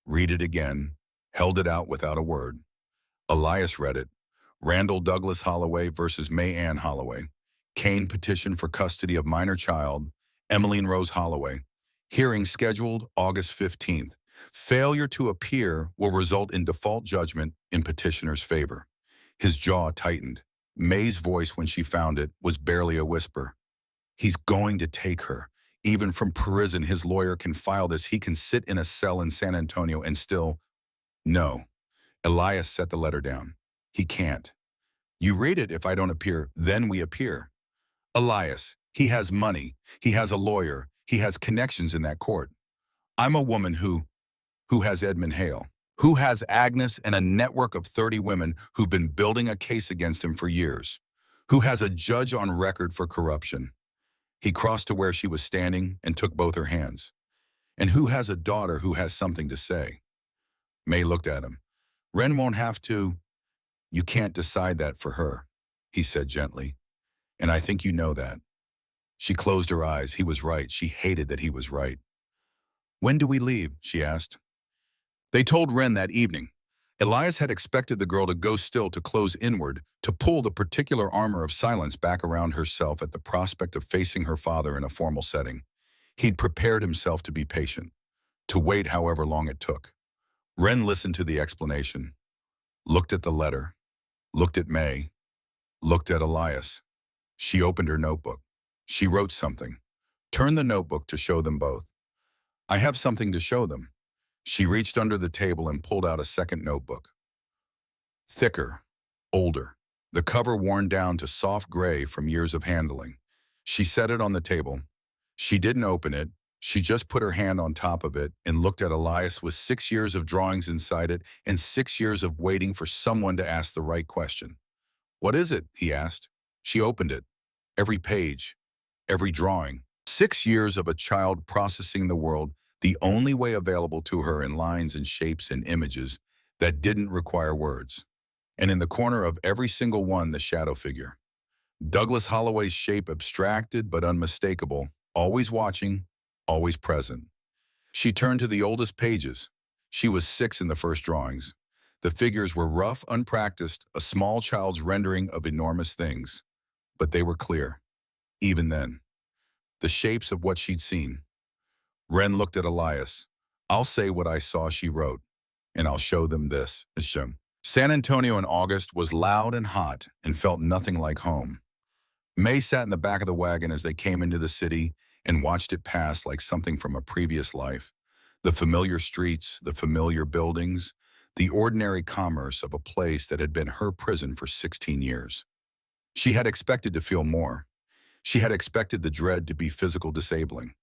Read it again, held it out without a word. Elias read it. Randall Douglas Holloway versus May Ann Holloway. Kane petition for custody of minor child, Emmeline Rose Holloway. Hearing scheduled August 15th. Failure to appear will result in default judgment in petitioner's favor. His jaw tightened. May's voice when she found it was barely a whisper. He's going to take her. Even from prison, his lawyer can file this. He can sit in a cell in San Antonio and still... No. Elias set the letter down. He can't. You read it if I don't appear, then we appear. Elias, he has money. He has a lawyer. He has connections in that court. I'm a woman who has Edmund Hale, who has Agnes and a network of 30 women who've been building a case against him for years, who has a judge on record for corruption. He crossed to where she was standing and took both her hands. And who has a daughter who has something to say. May looked at him. Wren won't have to. You can't decide that for her, he said gently. And I think you know that. She closed her eyes. He was right. She hated that he was right. When do we leave? She asked. They told Wren that evening. Elias had expected the girl to go still, to close inward, to pull the particular armor of silence back around herself at the prospect of facing her father in a formal setting. He'd prepared himself to be patient, to wait however long it took. Wren listened to the explanation, looked at the letter, looked at May, looked at Elias. She opened her notebook. She wrote something, turned the notebook to show them both. I have something to show them. She reached under the table and pulled out a second notebook. Thicker, older, the cover worn down to soft gray from years of handling. She set it on the table. She didn't open it. She just put her hand on top of it and looked at Elias with 6 years of drawings inside it and 6 years of waiting for someone to ask the right question. What is it? He asked. She opened it. Every page, every drawing. 6 years of a child processing the world the only way available to her in lines and shapes and images that didn't require words. And in the corner of every single one, the shadow figure. Douglas Holloway's shape abstracted but unmistakable, always watching, always present. She turned to the oldest pages. She was 6 in the first drawings. The figures were rough, unpracticed, a small child's rendering of enormous things. But they were clear, even then. The shapes of what she'd seen. Wren looked at Elias. I'll say what I saw, she wrote, and I'll show them this. San Antonio in August was loud and hot and felt nothing like home. May sat in the back of the wagon as they came into the city and watched it pass like something from a previous life. The familiar streets, the familiar buildings, the ordinary commerce of a place that had been her prison for 16 years. She had expected to feel more. She had expected the dread to be physical disabling.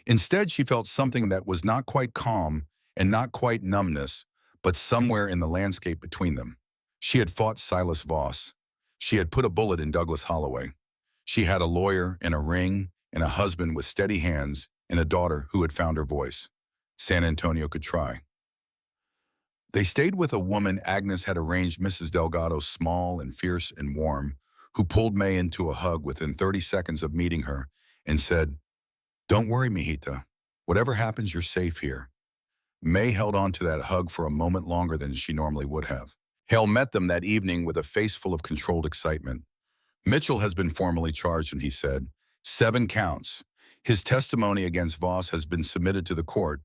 Instead, she felt something that was not quite calm and not quite numbness, but somewhere in the landscape between them. She had fought Silas Voss. She had put a bullet in Douglas Holloway. She had a lawyer and a ring and a husband with steady hands and a daughter who had found her voice. San Antonio could try. They stayed with a woman Agnes had arranged, Mrs. Delgado, small and fierce and warm, who pulled May into a hug within 30 seconds of meeting her and said, Don't worry, mijita. Whatever happens, you're safe here. May held on to that hug for a moment longer than she normally would have. Hale met them that evening with a face full of controlled excitement. Mitchell has been formally charged, and he said, 7 counts. His testimony against Voss has been submitted to the court.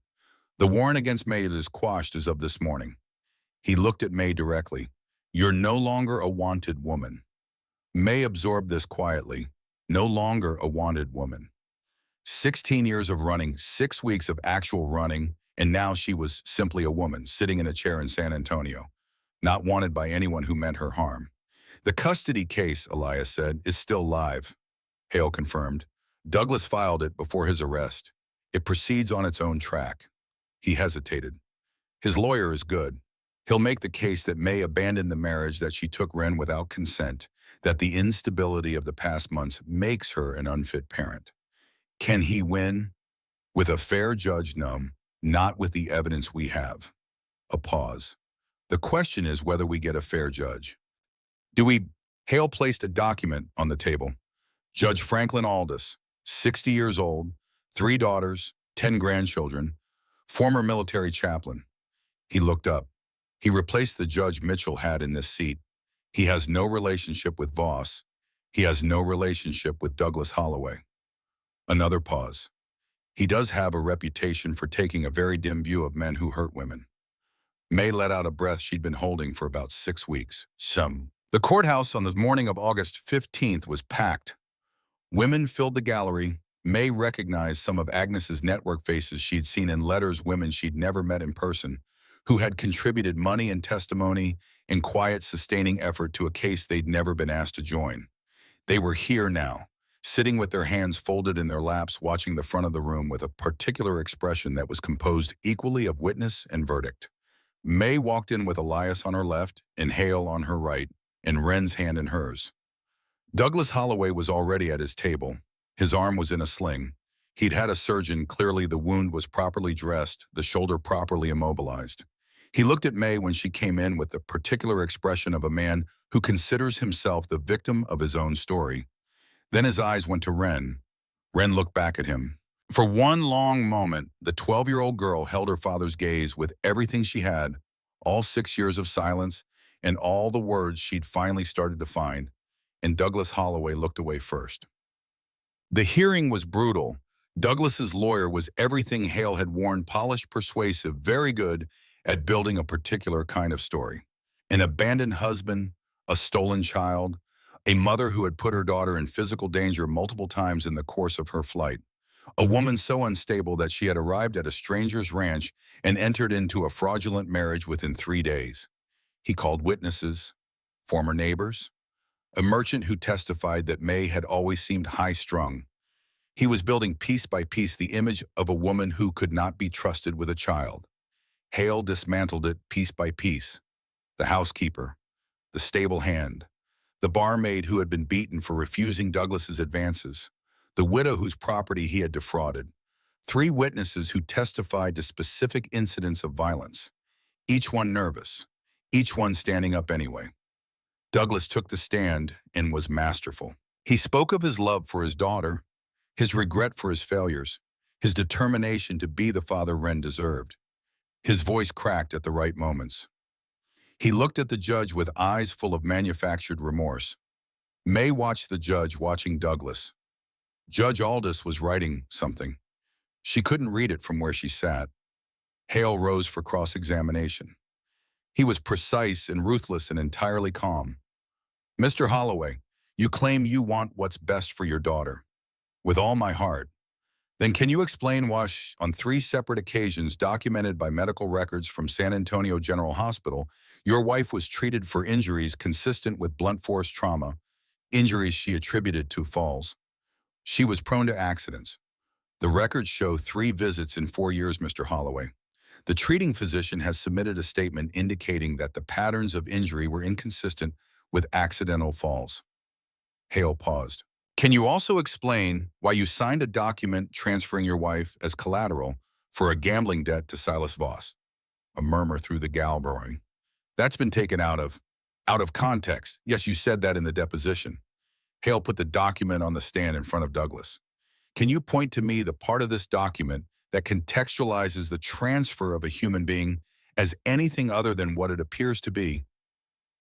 The warrant against May is quashed as of this morning. He looked at May directly. You're no longer a wanted woman. May absorbed this quietly. no longer a wanted woman. 16 years of running, 6 weeks of actual running, and now she was simply a woman sitting in a chair in San Antonio, not wanted by anyone who meant her harm. The custody case, Elias said, is still live, Hale confirmed. Douglas filed it before his arrest. It proceeds on its own track. He hesitated. His lawyer is good. He'll make the case that May abandoned the marriage, that she took Ren without consent, that the instability of the past months makes her an unfit parent. Can he win? With a fair judge, no, not with the evidence we have. A pause. The question is whether we get a fair judge. Do we? Hale placed a document on the table. Judge Franklin Aldous, 60 years old, 3 daughters, 10 grandchildren, former military chaplain. He looked up. He replaced the judge Mitchell had in this seat. He has no relationship with Voss. He has no relationship with Douglas Holloway. Another pause. He does have a reputation for taking a very dim view of men who hurt women. May let out a breath she'd been holding for about 6 weeks. The courthouse on the morning of August 15th was packed. Women filled the gallery. May recognized some of Agnes's network faces she'd seen in letters, women she'd never met in person, who had contributed money and testimony in quiet, sustaining effort to a case they'd never been asked to join. They were here now, sitting with their hands folded in their laps, watching the front of the room with a particular expression that was composed equally of witness and verdict. May walked in with Elias on her left and Hale on her right, and Ren's hand in hers. Douglas Holloway was already at his table. His arm was in a sling. He'd had a surgeon. Clearly the wound was properly dressed, the shoulder properly immobilized. He looked at May when she came in with the particular expression of a man who considers himself the victim of his own story. Then his eyes went to Ren. Ren looked back at him. For one long moment, the 12-year-old girl held her father's gaze with everything she had, all 6 years of silence and all the words she'd finally started to find, and Douglas Holloway looked away first. The hearing was brutal. Douglas's lawyer was everything Hale had worn: polished, persuasive, very good at building a particular kind of story. An abandoned husband, a stolen child, a mother who had put her daughter in physical danger multiple times in the course of her flight, a woman so unstable that she had arrived at a stranger's ranch and entered into a fraudulent marriage within 3 days. He called witnesses, former neighbors, a merchant who testified that May had always seemed high-strung. He was building piece by piece the image of a woman who could not be trusted with a child. Hale dismantled it piece by piece. The housekeeper, the stable hand, the barmaid who had been beaten for refusing Douglas's advances, the widow whose property he had defrauded, 3 witnesses who testified to specific incidents of violence, each one nervous, each one standing up anyway. Douglas took the stand and was masterful. He spoke of his love for his daughter, his regret for his failures, his determination to be the father Ren deserved. His voice cracked at the right moments. He looked at the judge with eyes full of manufactured remorse. May watched the judge watching Douglas. Judge Aldous was writing something. She couldn't read it from where she sat. Hale rose for cross-examination. He was precise and ruthless and entirely calm. Mr. Holloway, you claim you want what's best for your daughter. With all my heart. Then can you explain why, on 3 separate occasions documented by medical records from San Antonio General Hospital, your wife was treated for injuries consistent with blunt force trauma, injuries she attributed to falls? She was prone to accidents. The records show 3 visits in 4 years, Mr. Holloway. The treating physician has submitted a statement indicating that the patterns of injury were inconsistent with accidental falls. Hale paused. Can you also explain why you signed a document transferring your wife as collateral for a gambling debt to Silas Voss? A murmur through the gallery. That's been taken out of context. Yes, you said that in the deposition. Hale put the document on the stand in front of Douglas. Can you point to me the part of this document that contextualizes the transfer of a human being as anything other than what it appears to be?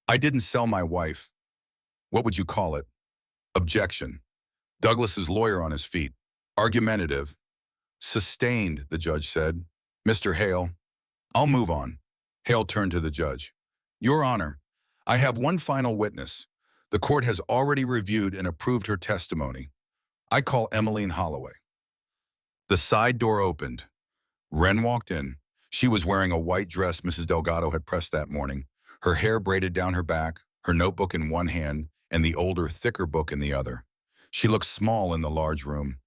I didn't sell my wife. What would you call it? Objection. Douglas's lawyer on his feet. Argumentative. Sustained, the judge said. Mr. Hale, I'll move on. Hale turned to the judge. Your Honor, I have one final witness. The court has already reviewed and approved her testimony. I call Emmeline Holloway. The side door opened. Wren walked in. She was wearing a white dress Mrs. Delgado had pressed that morning, her hair braided down her back, her notebook in one hand, and the older, thicker book in the other. She looked small in the large room.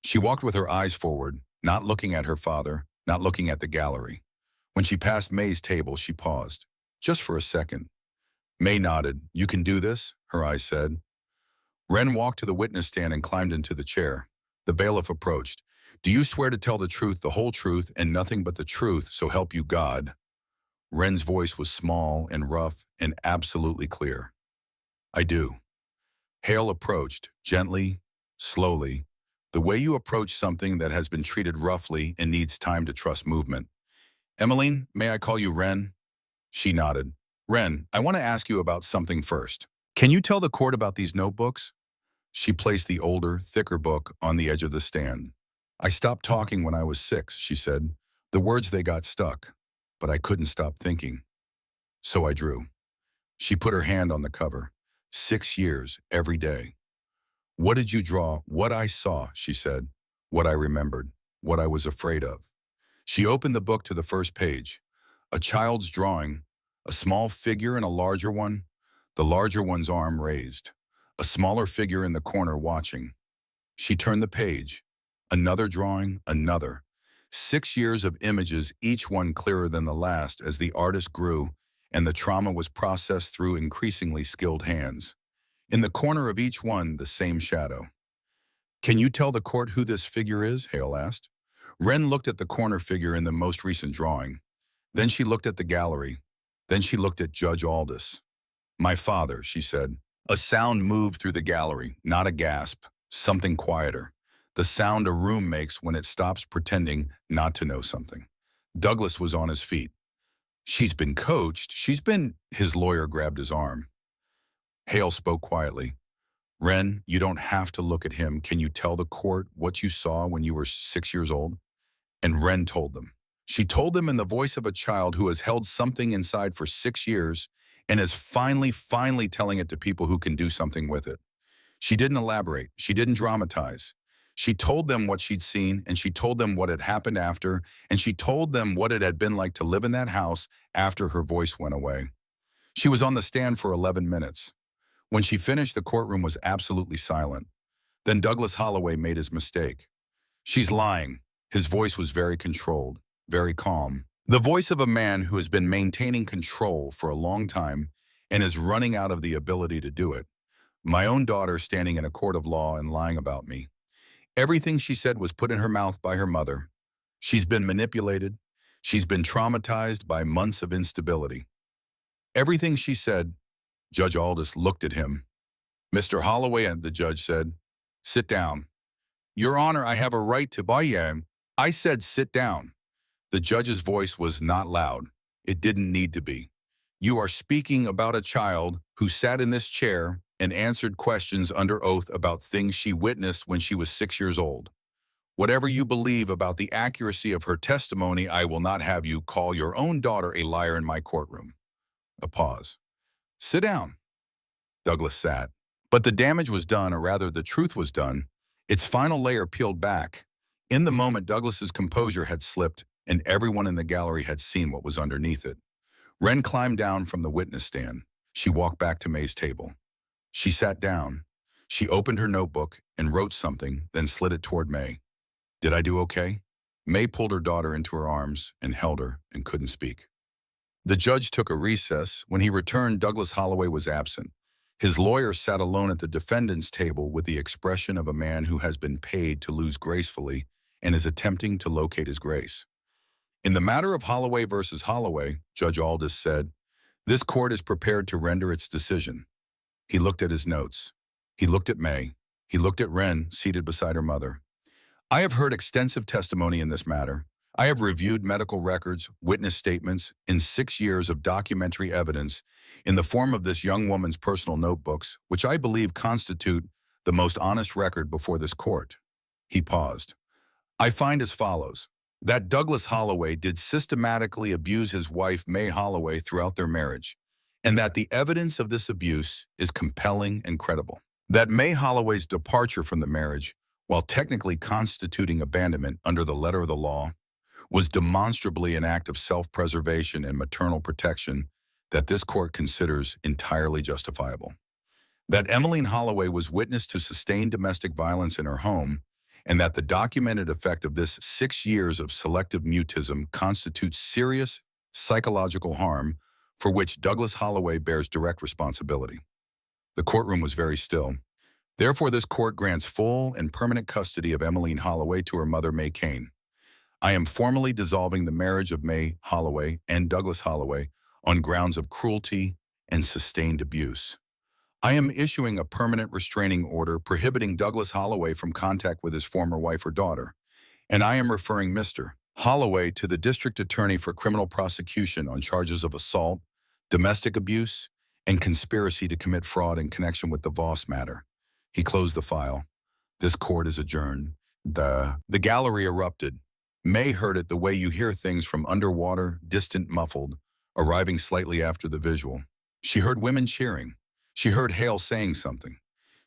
She walked with her eyes forward, not looking at her father, not looking at the gallery. When she passed May's table, she paused, just for a second. May nodded. "You can do this?" her eyes said. Wren walked to the witness stand and climbed into the chair. The bailiff approached. "Do you swear to tell the truth, the whole truth, and nothing but the truth, so help you God?" Wren's voice was small and rough and absolutely clear. "I do." Hale approached, gently, slowly, the way you approach something that has been treated roughly and needs time to trust movement. "Emmeline, may I call you Wren?" She nodded. "Wren, I want to ask you about something first. Can you tell the court about these notebooks?" She placed the older, thicker book on the edge of the stand. "I stopped talking when I was 6, she said. The words, they got stuck, but I couldn't stop thinking. So I drew." She put her hand on the cover. 6 years, every day. "What did you draw?" "What I saw," she said. "What I remembered. What I was afraid of." She opened the book to the first page. A child's drawing, a small figure and a larger one, the larger one's arm raised, a smaller figure in the corner watching. She turned the page. Another drawing, another. 6 years of images, each one clearer than the last as the artist grew and the trauma was processed through increasingly skilled hands. In the corner of each one, the same shadow. "Can you tell the court who this figure is?" Hale asked. Wren looked at the corner figure in the most recent drawing. Then she looked at the gallery. Then she looked at Judge Aldous. "My father," she said. A sound moved through the gallery, not a gasp, something quieter. The sound a room makes when it stops pretending not to know something. Douglas was on his feet. "She's been coached. His lawyer grabbed his arm. Hale spoke quietly. "Wren, you don't have to look at him. Can you tell the court what you saw when you were 6 years old?" And Wren told them. She told them in the voice of a child who has held something inside for 6 years and is finally telling it to people who can do something with it. She didn't elaborate. She didn't dramatize. She told them what she'd seen, and she told them what had happened after, and she told them what it had been like to live in that house after her voice went away. She was on the stand for 11 minutes. When she finished, the courtroom was absolutely silent. Then Douglas Holloway made his mistake. "She's lying." His voice was very controlled, very calm. The voice of a man who has been maintaining control for a long time and is running out of the ability to do it. "My own daughter standing in a court of law and lying about me. Everything she said was put in her mouth by her mother. She's been manipulated. She's been traumatized by months of instability. Everything she said." Judge Aldous looked at him. "Mr. Holloway," and the judge said, "sit down." "Your Honor, I have a right to buy you." I said sit down. The judge's voice was not loud. It didn't need to be. "You are speaking about a child who sat in this chair and answered questions under oath about things she witnessed when she was 6 years old. Whatever you believe about the accuracy of her testimony, I will not have you call your own daughter a liar in my courtroom." A pause. "Sit down." Douglas sat. But the damage was done, or rather the truth was done. Its final layer peeled back. In the moment, Douglas's composure had slipped, and everyone in the gallery had seen what was underneath it. Wren climbed down from the witness stand. She walked back to May's table. She sat down. She opened her notebook and wrote something, then slid it toward May. "Did I do okay?" May pulled her daughter into her arms and held her and couldn't speak. The judge took a recess. When he returned, Douglas Holloway was absent. His lawyer sat alone at the defendant's table with the expression of a man who has been paid to lose gracefully and is attempting to locate his grace. "In the matter of Holloway versus Holloway," Judge Aldous said, "this court is prepared to render its decision." He looked at his notes. He looked at May. He looked at Wren, seated beside her mother. "I have heard extensive testimony in this matter. I have reviewed medical records, witness statements, and 6 years of documentary evidence in the form of this young woman's personal notebooks, which I believe constitute the most honest record before this court." He paused. "I find as follows: that Douglas Holloway did systematically abuse his wife, May Holloway, throughout their marriage, and that the evidence of this abuse is compelling and credible. That May Holloway's departure from the marriage while technically constituting abandonment under the letter of the law, was demonstrably an act of self-preservation and maternal protection that this court considers entirely justifiable. That Emmeline Holloway was witness to sustained domestic violence in her home, and that the documented effect of this 6 years of selective mutism constitutes serious psychological harm for which Douglas Holloway bears direct responsibility. The courtroom was very still. Therefore, this court grants full and permanent custody of Emmeline Holloway to her mother, May Cain. I am formally dissolving the marriage of May Holloway and Douglas Holloway on grounds of cruelty and sustained abuse. I am issuing a permanent restraining order prohibiting Douglas Holloway from contact with his former wife or daughter, and I am referring Mr. Holloway to the District Attorney for criminal prosecution on charges of assault, domestic abuse, and conspiracy to commit fraud in connection with the Voss matter. He closed the file. This court is adjourned. The gallery erupted. May heard it the way you hear things from underwater, distant, muffled, arriving slightly after the visual. She heard women cheering. She heard Hale saying something.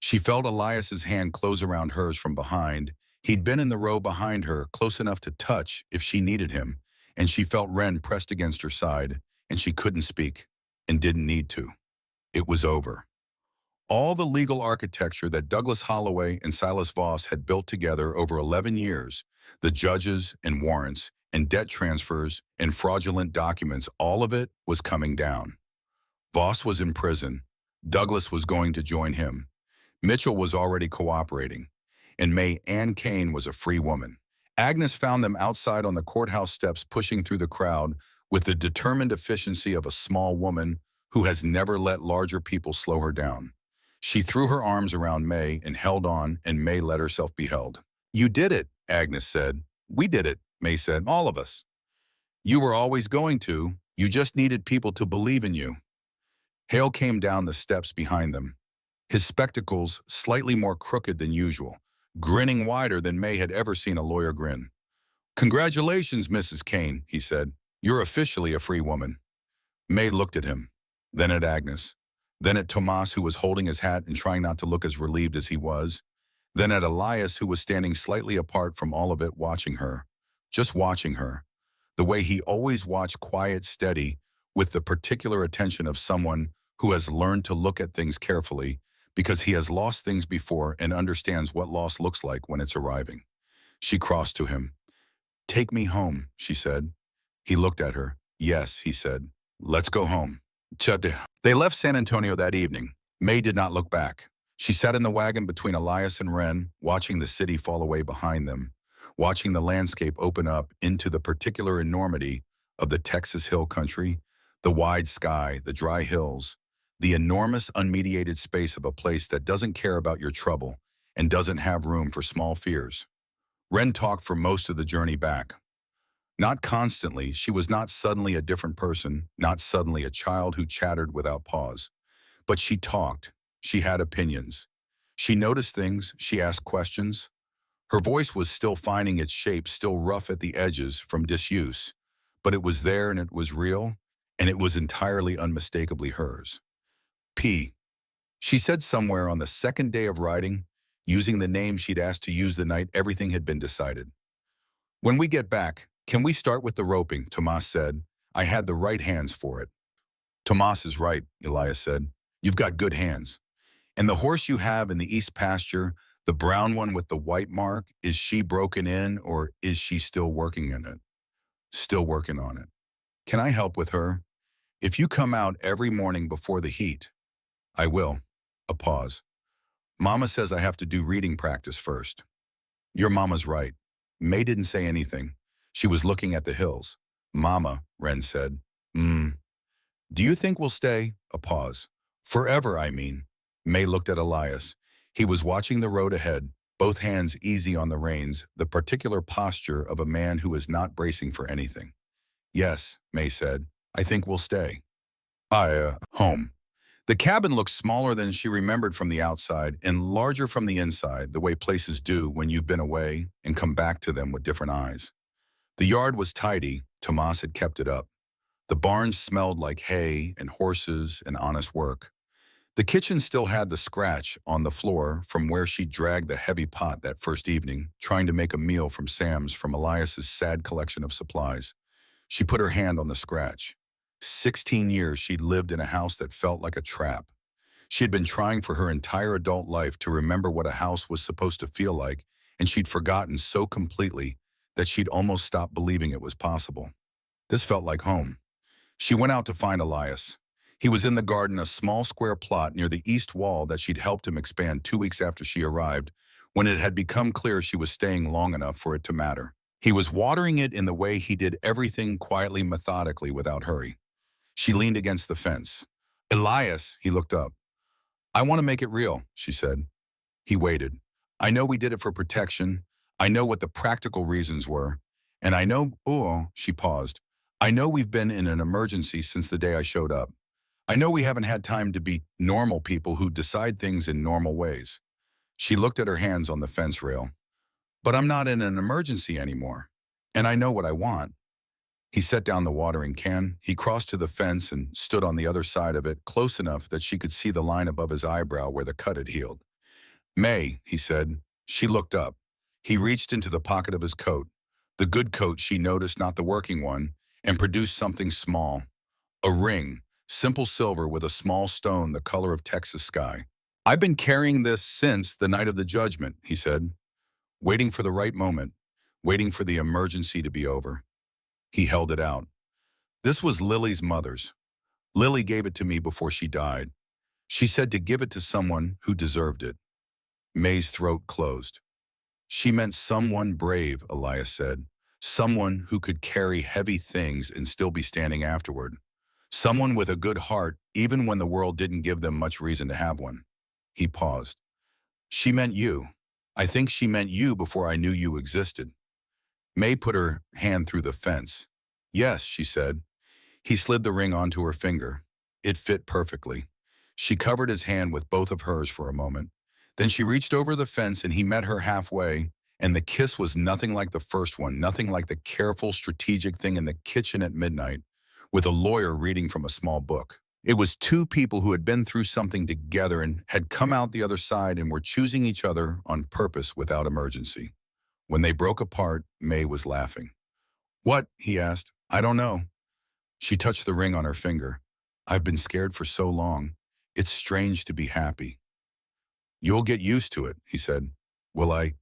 She felt Elias's hand close around hers from behind. He'd been in the row behind her, close enough to touch if she needed him, and she felt Wren pressed against her side, and she couldn't speak, and didn't need to. It was over. All the legal architecture that Douglas Holloway and Silas Voss had built together over 11 years, the judges and warrants and debt transfers and fraudulent documents, all of it was coming down. Voss was in prison. Douglas was going to join him. Mitchell was already cooperating. And May Ann Cain was a free woman. Agnes found them outside on the courthouse steps pushing through the crowd with the determined efficiency of a small woman who has never let larger people slow her down. She threw her arms around May and held on, and May let herself be held. "You did it," Agnes said. "We did it," May said. "All of us. You were always going to. You just needed people to believe in you." Hale came down the steps behind them, his spectacles slightly more crooked than usual, grinning wider than May had ever seen a lawyer grin. "Congratulations, Mrs. Cain," he said. "You're officially a free woman." May looked at him, then at Agnes, then at Tomas, who was holding his hat and trying not to look as relieved as he was, then at Elias, who was standing slightly apart from all of it, watching her, just watching her, the way he always watched, quiet, steady, with the particular attention of someone who has learned to look at things carefully because he has lost things before and understands what loss looks like when it's arriving. She crossed to him. "Take me home," she said. He looked at her. "Yes," he said. "Let's go home." They left San Antonio that evening. May did not look back. She sat in the wagon between Elias and Wren, watching the city fall away behind them, watching the landscape open up into the particular enormity of the Texas Hill Country, the wide sky, the dry hills, the enormous unmediated space of a place that doesn't care about your trouble and doesn't have room for small fears. Wren talked for most of the journey back. Not constantly, she was not suddenly a different person, not suddenly a child who chattered without pause. But she talked. She had opinions. She noticed things. She asked questions. Her voice was still finding its shape, still rough at the edges from disuse, but it was there and it was real, and it was entirely unmistakably hers. She said somewhere on the second day of riding, using the name she'd asked to use the night everything had been decided. "When we get back, can we start with the roping?" Tomas said. "I had the right hands for it." "Tomas is right," Elias said. "You've got good hands. And the horse you have in the east pasture, the brown one with the white mark, is she broken in or is she still working in it?" "Still working on it." "Can I help with her? If you come out every morning before the heat." "I will." A pause. "Mama says I have to do reading practice first." "Your mama's right." May didn't say anything. She was looking at the hills. "Mama," Wren said. "Do you think we'll stay?" A pause. "Forever, I mean." May looked at Elias. He was watching the road ahead, both hands easy on the reins, the particular posture of a man who is not bracing for anything. "Yes," May said. "I think we'll stay." Home." The cabin looked smaller than she remembered from the outside and larger from the inside, the way places do when you've been away and come back to them with different eyes. The yard was tidy. Tomas had kept it up. The barns smelled like hay and horses and honest work. The kitchen still had the scratch on the floor from where she dragged the heavy pot that first evening, trying to make a meal from Sam's from Elias's sad collection of supplies. She put her hand on the scratch. 16 years she'd lived in a house that felt like a trap. She had been trying for her entire adult life to remember what a house was supposed to feel like, and she'd forgotten so completely that she'd almost stopped believing it was possible. This felt like home. She went out to find Elias. He was in the garden, a small square plot near the east wall that she'd helped him expand 2 weeks after she arrived, when it had become clear she was staying long enough for it to matter. He was watering it in the way he did everything quietly, methodically, without hurry. She leaned against the fence. Elias, he looked up. I want to make it real, she said. He waited. I know we did it for protection. I know what the practical reasons were. And I know, she paused. I know we've been in an emergency since the day I showed up. I know we haven't had time to be normal people who decide things in normal ways. She looked at her hands on the fence rail. But I'm not in an emergency anymore. And I know what I want. He set down the watering can. He crossed to the fence and stood on the other side of it, close enough that she could see the line above his eyebrow where the cut had healed. May, he said. She looked up. He reached into the pocket of his coat, the good coat she noticed, not the working one, and produced something small. A ring, simple silver with a small stone the color of Texas sky. I've been carrying this since the night of the judgment, he said, waiting for the right moment, waiting for the emergency to be over. He held it out. This was Lily's mother's. Lily gave it to me before she died. She said to give it to someone who deserved it. May's throat closed. She meant someone brave, Elias said. Someone who could carry heavy things and still be standing afterward. Someone with a good heart, even when the world didn't give them much reason to have one. He paused. She meant you. I think she meant you before I knew you existed. May put her hand through the fence. Yes, she said. He slid the ring onto her finger. It fit perfectly. She covered his hand with both of hers for a moment. Then she reached over the fence and he met her halfway, and the kiss was nothing like the first one, nothing like the careful, strategic thing in the kitchen at midnight, with a lawyer reading from a small book. It was two people who had been through something together and had come out the other side and were choosing each other on purpose without emergency. When they broke apart, May was laughing. What? He asked. I don't know. She touched the ring on her finger. I've been scared for so long. It's strange to be happy. You'll get used to it, he said. Will I?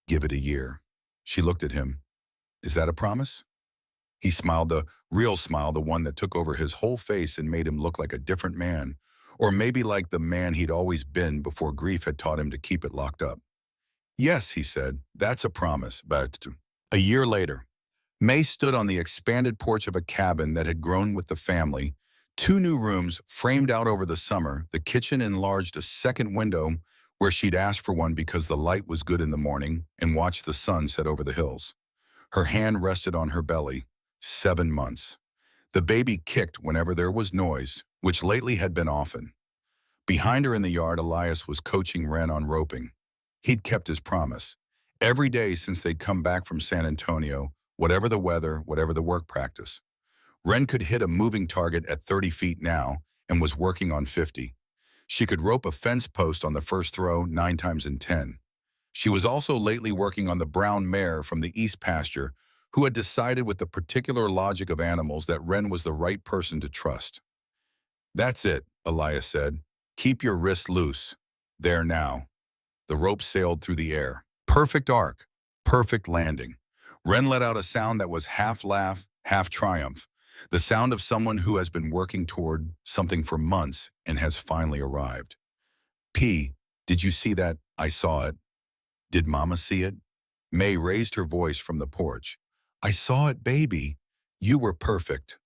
Give it a year. She looked at him. Is that a promise? He smiled, the real smile, the one that took over his whole face and made him look like a different man, or maybe like the man he'd always been before grief had taught him to keep it locked up. Yes, he said, that's a promise, but a year later, May stood on the expanded porch of a cabin that had grown with the family. 2 new rooms framed out over the summer. The kitchen enlarged, a second window where she'd asked for one because the light was good in the morning, and watched the sun set over the hills. Her hand rested on her belly. 7 months. The baby kicked whenever there was noise, which lately had been often. Behind her in the yard, Elias was coaching Ren on roping. He'd kept his promise. Every day since they'd come back from San Antonio, whatever the weather, whatever the work practice. Ren could hit a moving target at 30 feet now and was working on 50. She could rope a fence post on the first throw 9 times in 10. She was also lately working on the brown mare from the east pasture, who had decided with the particular logic of animals that Ren was the right person to trust. That's it, Elias said. Keep your wrists loose. There now. The rope sailed through the air. Perfect arc. Perfect landing. Ren let out a sound that was half laugh, half triumph. The sound of someone who has been working toward something for months and has finally arrived. P, did you see that? I saw it. Did Mama see it? May raised her voice from the porch. I saw it, baby. You were perfect.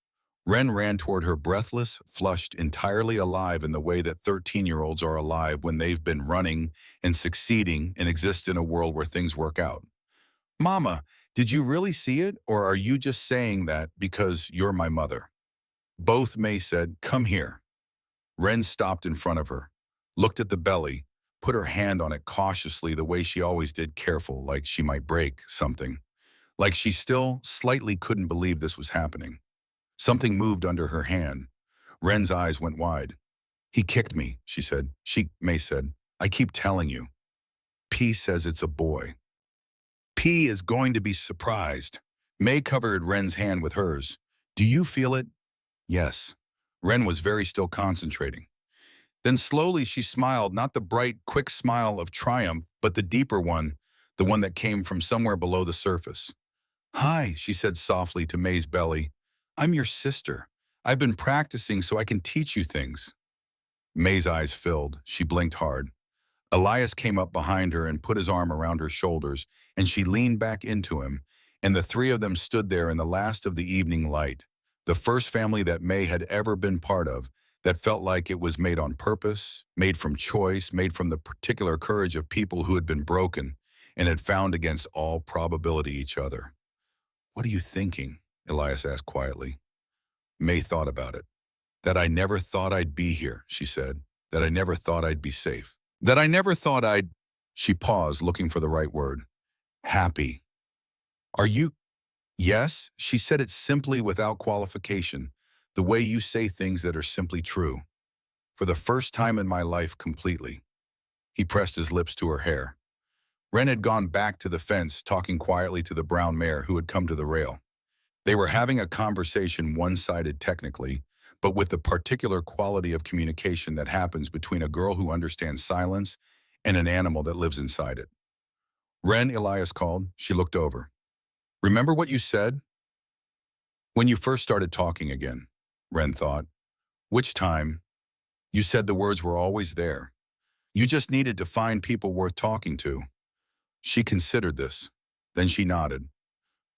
Ren ran toward her, breathless, flushed, entirely alive in the way that 13-year-olds are alive when they've been running and succeeding and exist in a world where things work out. Mama, did you really see it, or are you just saying that because you're my mother? Both, May said. Come here. Ren stopped in front of her, looked at the belly, put her hand on it cautiously the way she always did, careful, like she might break something. Like she still slightly couldn't believe this was happening. Something moved under her hand. Ren's eyes went wide. He kicked me, she said. May said. I keep telling you. P says it's a boy. P is going to be surprised. May covered Ren's hand with hers. Do you feel it? Yes. Ren was very still concentrating. Then slowly she smiled, not the bright, quick smile of triumph, but the deeper one, the one that came from somewhere below the surface. Hi, she said softly to May's belly. I'm your sister. I've been practicing so I can teach you things. May's eyes filled. She blinked hard. Elias came up behind her and put his arm around her shoulders, and she leaned back into him, and the three of them stood there in the last of the evening light, the first family that May had ever been part of, that felt like it was made on purpose, made from choice, made from the particular courage of people who had been broken and had found against all probability each other. What are you thinking? Elias asked quietly. May thought about it. That I never thought I'd be here, she said. That I never thought I'd be safe. That I never thought I'd... She paused, looking for the right word. Happy. Are you... Yes, she said it simply without qualification, the way you say things that are simply true. For the first time in my life, completely. He pressed his lips to her hair. Ren had gone back to the fence, talking quietly to the brown mare who had come to the rail. They were having a conversation one-sided technically, but with the particular quality of communication that happens between a girl who understands silence and an animal that lives inside it. Ren, Elias called. She looked over. Remember what you said? When you first started talking again, Ren thought. Which time? You said the words were always there. You just needed to find people worth talking to. She considered this. Then she nodded.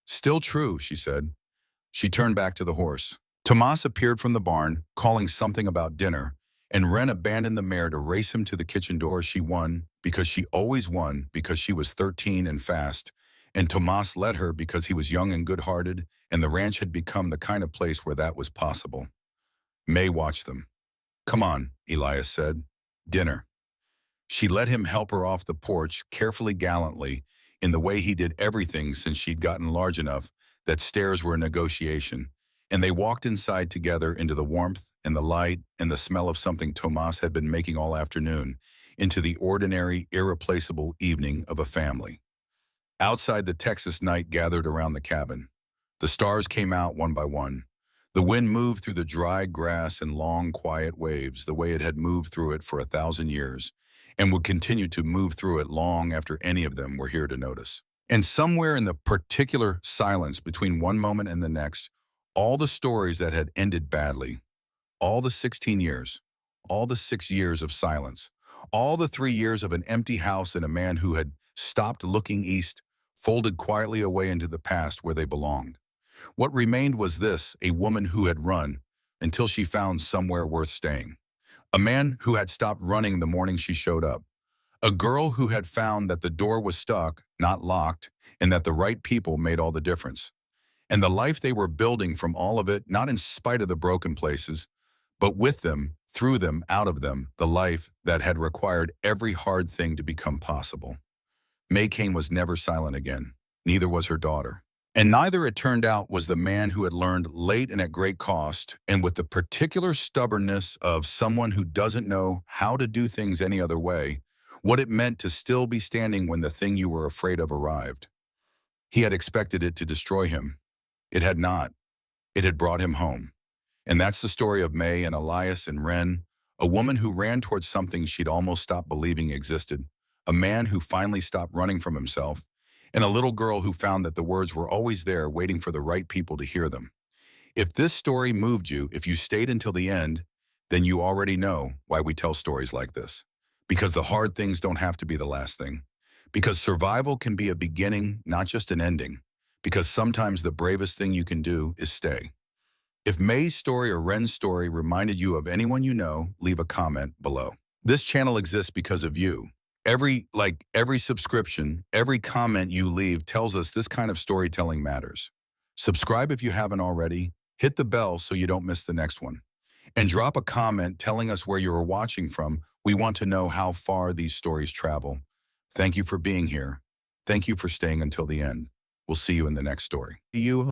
Still true, she said. She turned back to the horse. Tomas appeared from the barn, calling something about dinner, and Ren abandoned the mare to race him to the kitchen door. She won, because she always won, because she was 13 and fast, and Tomas led her because he was young and good-hearted, and the ranch had become the kind of place where that was possible. May watched them. Come on, Elias said. Dinner. She let him help her off the porch, carefully, gallantly, in the way he did everything since she'd gotten large enough that stairs were a negotiation, and they walked inside together into the warmth and the light and the smell of something Tomas had been making all afternoon, into the ordinary, irreplaceable evening of a family. Outside, the Texas night gathered around the cabin. The stars came out one by one. The wind moved through the dry grass in long, quiet waves, the way it had moved through it for 1,000 years, and would continue to move through it long after any of them were here to notice. And somewhere in the particular silence between one moment and the next, all the stories that had ended badly, all the 16 years, all the 6 years of silence, all the 3 years of an empty house and a man who had stopped looking east, folded quietly away into the past where they belonged. What remained was this, a woman who had run until she found somewhere worth staying. A man who had stopped running the morning she showed up. A girl who had found that the door was stuck, not locked, and that the right people made all the difference. And the life they were building from all of it, not in spite of the broken places, but with them, through them, out of them, the life that had required every hard thing to become possible. May Kane was never silent again. Neither was her daughter. And neither, it turned out, was the man who had learned late and at great cost, and with the particular stubbornness of someone who doesn't know how to do things any other way, what it meant to still be standing when the thing you were afraid of arrived. He had expected it to destroy him. It had not. It had brought him home. And that's the story of May and Elias and Ren, a woman who ran towards something she'd almost stopped believing existed, a man who finally stopped running from himself, and a little girl who found that the words were always there waiting for the right people to hear them. If this story moved you, if you stayed until the end, then you already know why we tell stories like this. Because the hard things don't have to be the last thing. Because survival can be a beginning, not just an ending. Because sometimes the bravest thing you can do is stay. If May's story or Ren's story reminded you of anyone you know, leave a comment below. This channel exists because of you. Every subscription, every comment you leave tells us this kind of storytelling matters. Subscribe if you haven't already. Hit the bell so you don't miss the next one. And drop a comment telling us where you are watching from. We want to know how far these stories travel. Thank you for being here. Thank you for staying until the end. We'll see you in the next story. See you.